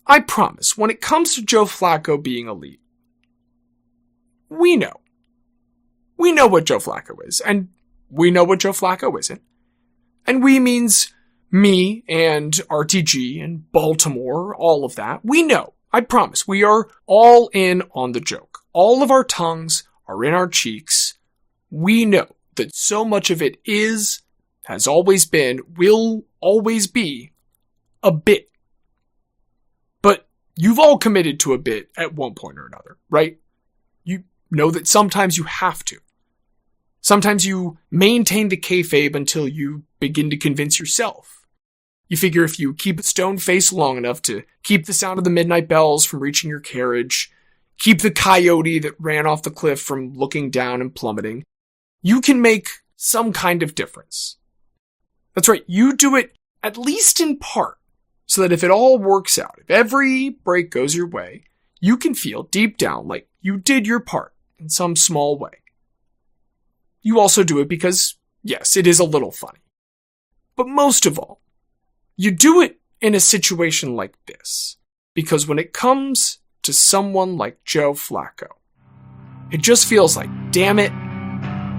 I promise, when it comes to Joe Flacco being elite, we know. We know what Joe Flacco is, and we know what Joe Flacco isn't. And we means me and RTG and Baltimore, all of that. We know. I promise. We are all in on the joke. All of our tongues are in our cheeks. We know that so much of it is, has always been, will always be, a bit. But you've all committed to a bit at one point or another, right? You know that sometimes you have to. Sometimes you maintain the kayfabe until you begin to convince yourself. You figure if you keep a stone face long enough to keep the sound of the midnight bells from reaching your carriage, keep the coyote that ran off the cliff from looking down and plummeting, you can make some kind of difference. That's right, you do it at least in part, so that if it all works out, if every break goes your way, you can feel deep down like you did your part in some small way. You also do it because, yes, it is a little funny. But most of all, you do it in a situation like this, because when it comes to someone like Joe Flacco, it just feels like, damn it,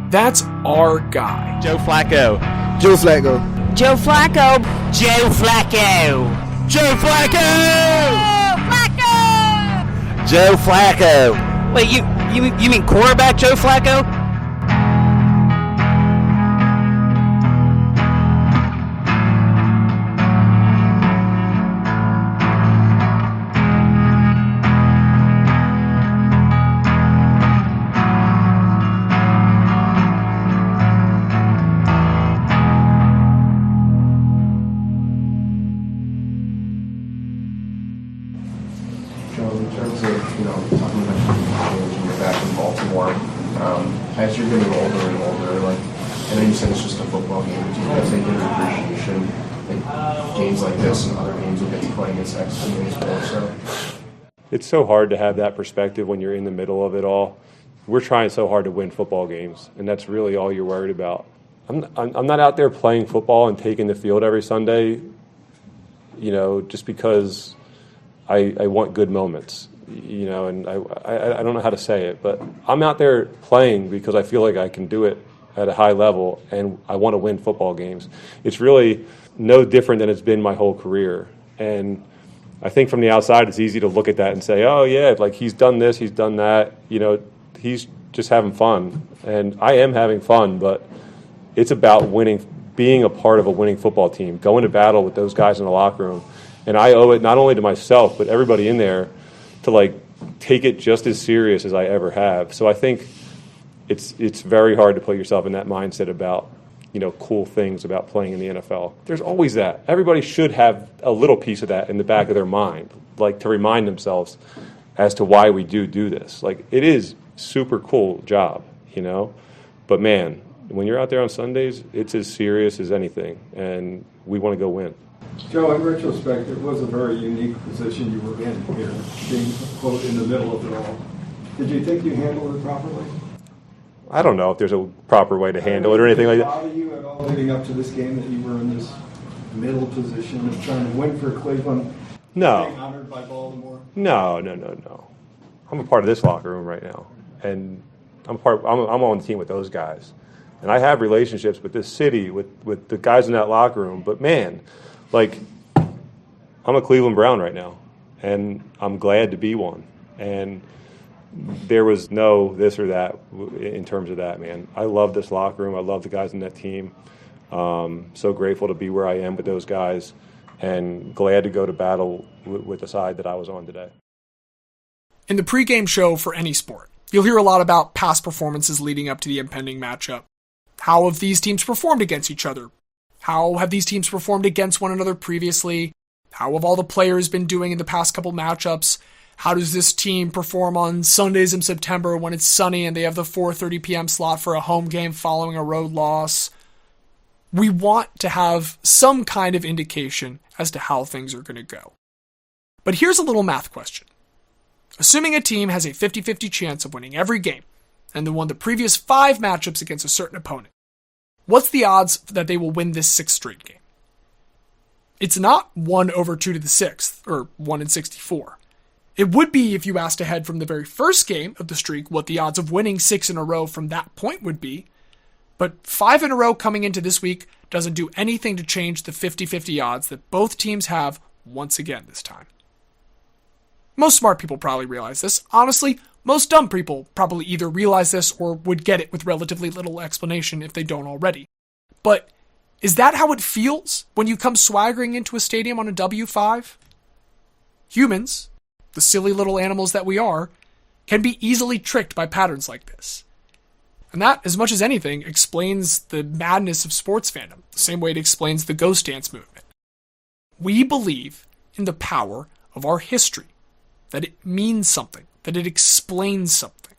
that's our guy. Joe Flacco. Joe Flacco. Joe Flacco. Joe Flacco. Joe Flacco! Flacco! Joe Flacco. Wait, you mean quarterback Joe Flacco? In terms of, talking about when you're back in Baltimore, as you're getting older and older, I know you said it's just a football game, but do you guys take into appreciation games like this and other games you'll get to play against X teams more so? It's so hard to have that perspective when you're in the middle of it all. We're trying so hard to win football games, and that's really all you're worried about. I'm not out there playing football and taking the field every Sunday, just because I want good moments, and I don't know how to say it, but I'm out there playing because I feel like I can do it at a high level, and I want to win football games. It's really no different than it's been my whole career, and I think from the outside, it's easy to look at that and say, oh, yeah, like he's done this, he's done that. You know, he's just having fun. And I am having fun, but it's about winning, being a part of a winning football team, going to battle with those guys in the locker room. And I owe it not only to myself, but everybody in there to, like, take it just as serious as I ever have. So I think it's very hard to put yourself in that mindset about, you know, cool things about playing in the NFL. There's always that. Everybody should have a little piece of that in the back of their mind, like to remind themselves as to why we do this. Like, it is super cool job, you know? But, man, when you're out there on Sundays, it's as serious as anything, and we want to go win. Joe, in retrospect, it was a very unique position you were in here, being, quote, in the middle of it all. Did you think you handled it properly? I don't know if there's a proper way to handle it or anything like that. Did it bother you at all leading up to this game that you were in this middle position of trying to win for Cleveland? No. Being honored by Baltimore? No. I'm a part of this locker room right now, and I'm on the team with those guys. And I have relationships with this city, with the guys in that locker room. But, man, like, I'm a Cleveland Brown right now, and I'm glad to be one. And there was no this or that in terms of that, man. I love this locker room. I love the guys in that team. So grateful to be where I am with those guys, and glad to go to battle with the side that I was on today. In the pregame show for any sport, you'll hear a lot about past performances leading up to the impending matchup. How have these teams performed against each other? How have these teams performed against one another previously? How have all the players been doing in the past couple matchups? How does this team perform on Sundays in September when it's sunny and they have the 4:30 p.m. slot for a home game following a road loss? We want to have some kind of indication as to how things are going to go. But here's a little math question. Assuming a team has a 50-50 chance of winning every game and then won the previous 5 matchups against a certain opponent, what's the odds that they will win this 6th straight game? It's not 1/2 to the 6th, or 1 in 64. It would be if you asked ahead from the very first game of the streak what the odds of winning 6 in a row from that point would be, but 5 in a row coming into this week doesn't do anything to change the 50-50 odds that both teams have once again this time. Most smart people probably realize this. Honestly, most dumb people probably either realize this or would get it with relatively little explanation if they don't already. But is that how it feels when you come swaggering into a stadium on a W5? Humans, the silly little animals that we are, can be easily tricked by patterns like this. And that, as much as anything, explains the madness of sports fandom, the same way it explains the ghost dance movement. We believe in the power of our history, that it means something, that it explains something.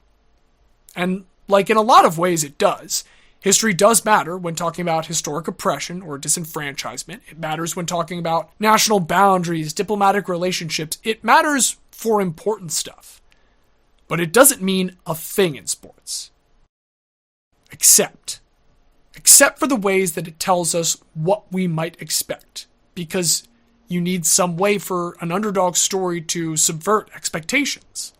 And like in a lot of ways it does. History does matter when talking about historic oppression or disenfranchisement. It matters when talking about national boundaries, diplomatic relationships. It matters for important stuff. But it doesn't mean a thing in sports. Except for the ways that it tells us what we might expect. Because you need some way for an underdog story to subvert expectations.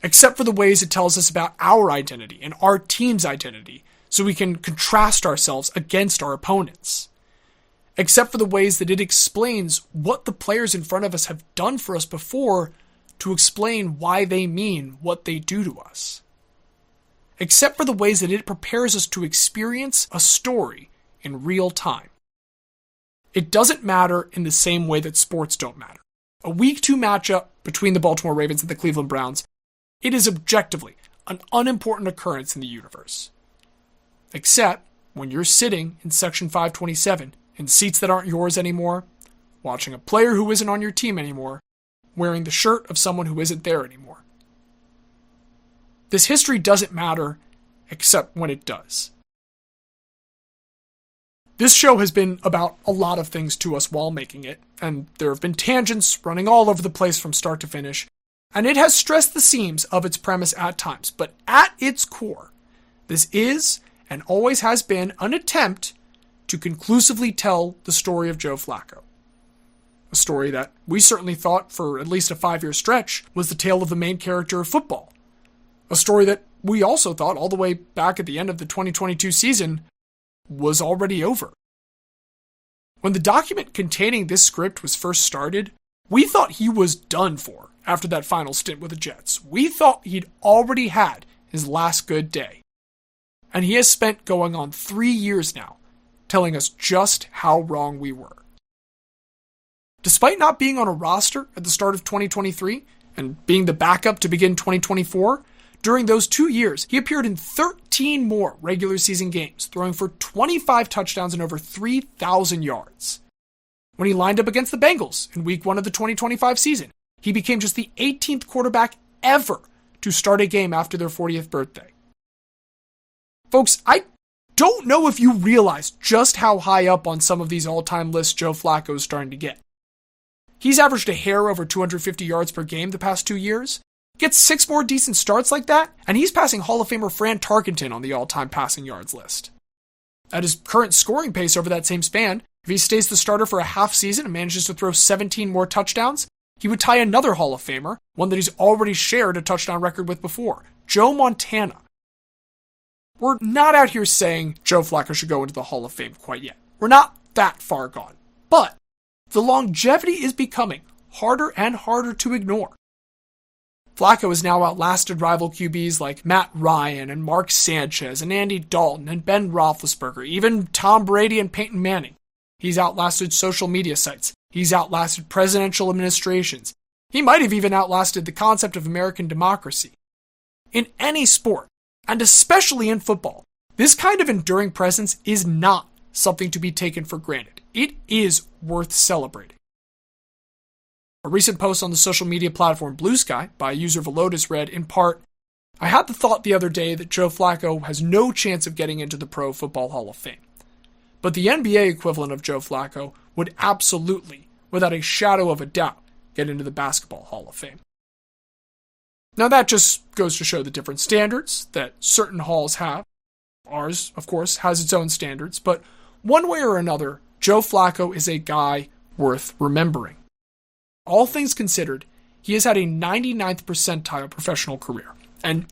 Except for the ways it tells us about our identity and our team's identity, so we can contrast ourselves against our opponents. Except for the ways that it explains what the players in front of us have done for us before to explain why they mean what they do to us. Except for the ways that it prepares us to experience a story in real time. It doesn't matter in the same way that sports don't matter. A Week 2 matchup between the Baltimore Ravens and the Cleveland Browns, it is objectively an unimportant occurrence in the universe. Except when you're sitting in Section 527 in seats that aren't yours anymore, watching a player who isn't on your team anymore, wearing the shirt of someone who isn't there anymore. This history doesn't matter except when it does. This show has been about a lot of things to us while making it, and there have been tangents running all over the place from start to finish, and it has stressed the seams of its premise at times, but at its core, this is and always has been an attempt to conclusively tell the story of Joe Flacco. A story that we certainly thought for at least a 5-year stretch was the tale of the main character of football. A story that we also thought all the way back at the end of the 2022 season was already over. When the document containing this script was first started, We thought he was done for after that final stint with the Jets. We thought he'd already had his last good day. And he has spent going on 3 years now, telling us just how wrong we were. Despite not being on a roster at the start of 2023 and being the backup to begin 2024, during those 2 years, he appeared in 13 more regular season games, throwing for 25 touchdowns and over 3,000 yards. When he lined up against the Bengals in Week 1 of the 2025 season, he became just the 18th quarterback ever to start a game after their 40th birthday. Folks, I don't know if you realize just how high up on some of these all-time lists Joe Flacco is starting to get. He's averaged a hair over 250 yards per game the past 2 years, gets 6 more decent starts like that, and he's passing Hall of Famer Fran Tarkenton on the all-time passing yards list. At his current scoring pace over that same span, if he stays the starter for a half season and manages to throw 17 more touchdowns, he would tie another Hall of Famer, one that he's already shared a touchdown record with before, Joe Montana. We're not out here saying Joe Flacco should go into the Hall of Fame quite yet. We're not that far gone. But the longevity is becoming harder and harder to ignore. Flacco has now outlasted rival QBs like Matt Ryan and Mark Sanchez and Andy Dalton and Ben Roethlisberger, even Tom Brady and Peyton Manning. He's outlasted social media sites. He's outlasted presidential administrations. He might have even outlasted the concept of American democracy. In any sport, and especially in football, this kind of enduring presence is not something to be taken for granted. It is worth celebrating. A recent post on the social media platform Blue Sky by user Velotis read, in part, "I had the thought the other day that Joe Flacco has no chance of getting into the Pro Football Hall of Fame. But the NBA equivalent of Joe Flacco would absolutely, without a shadow of a doubt, get into the Basketball Hall of Fame." Now that just goes to show the different standards that certain halls have. Ours, of course, has its own standards, but one way or another, Joe Flacco is a guy worth remembering. All things considered, he has had a 99th percentile professional career. And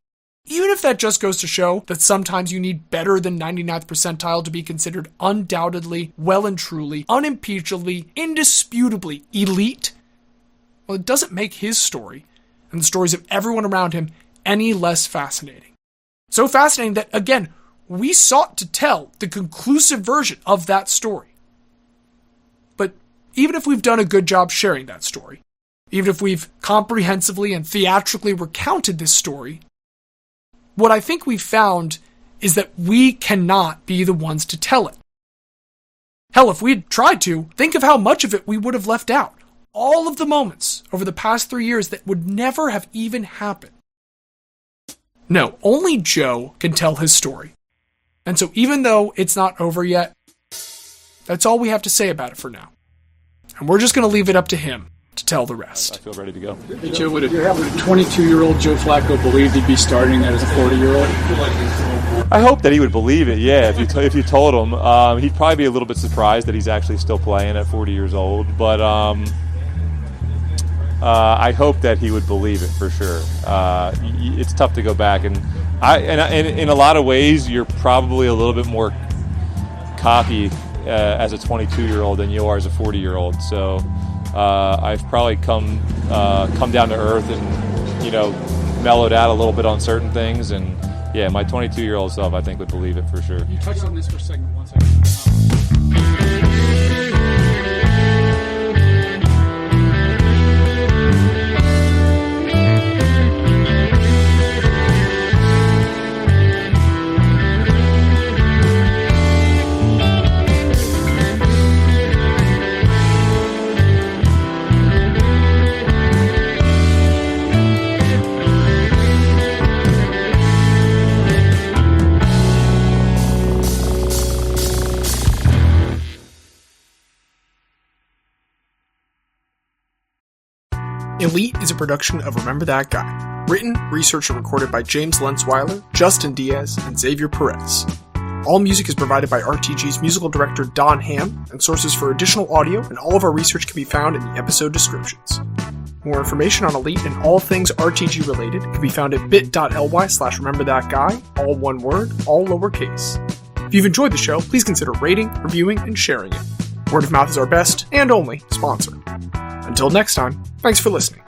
even if that just goes to show that sometimes you need better than 99th percentile to be considered undoubtedly, well and truly, unimpeachably, indisputably elite, well, it doesn't make his story and the stories of everyone around him any less fascinating. So fascinating that, again, we sought to tell the conclusive version of that story. But even if we've done a good job sharing that story, even if we've comprehensively and theatrically recounted this story, what I think we've found is that we cannot be the ones to tell it. Hell, if we'd tried to, think of how much of it we would have left out. All of the moments over the past 3 years that would never have even happened. No, only Joe can tell his story. And so even though it's not over yet, that's all we have to say about it for now. And we're just going to leave it up to him to tell the rest. I feel ready to go. Hey, Joe, would a 22-year-old Joe Flacco believe he'd be starting as a 40-year-old? I hope that he would believe it, yeah. If you told him, he'd probably be a little bit surprised that he's actually still playing at 40 years old. But I hope that he would believe it for sure. It's tough to go back, and in a lot of ways, you're probably a little bit more cocky as a 22-year-old than you are as a 40-year-old. So I've probably come down to earth and mellowed out a little bit on certain things, and yeah, my 22-year-old self I think would believe it for sure. You touched on this for a second. 1 second. Elite is a production of Remember That Guy. Written, researched, and recorded by James Lentzweiler, Justin Diaz, and Xavier Perez. All music is provided by RTG's musical director Don Ham, and sources for additional audio and all of our research can be found in the episode descriptions. More information on Elite and all things RTG related can be found at bit.ly/rememberthatguy, all one word, all lowercase. If you've enjoyed the show, please consider rating, reviewing, and sharing it. Word of mouth is our best and only sponsor. Until next time, thanks for listening.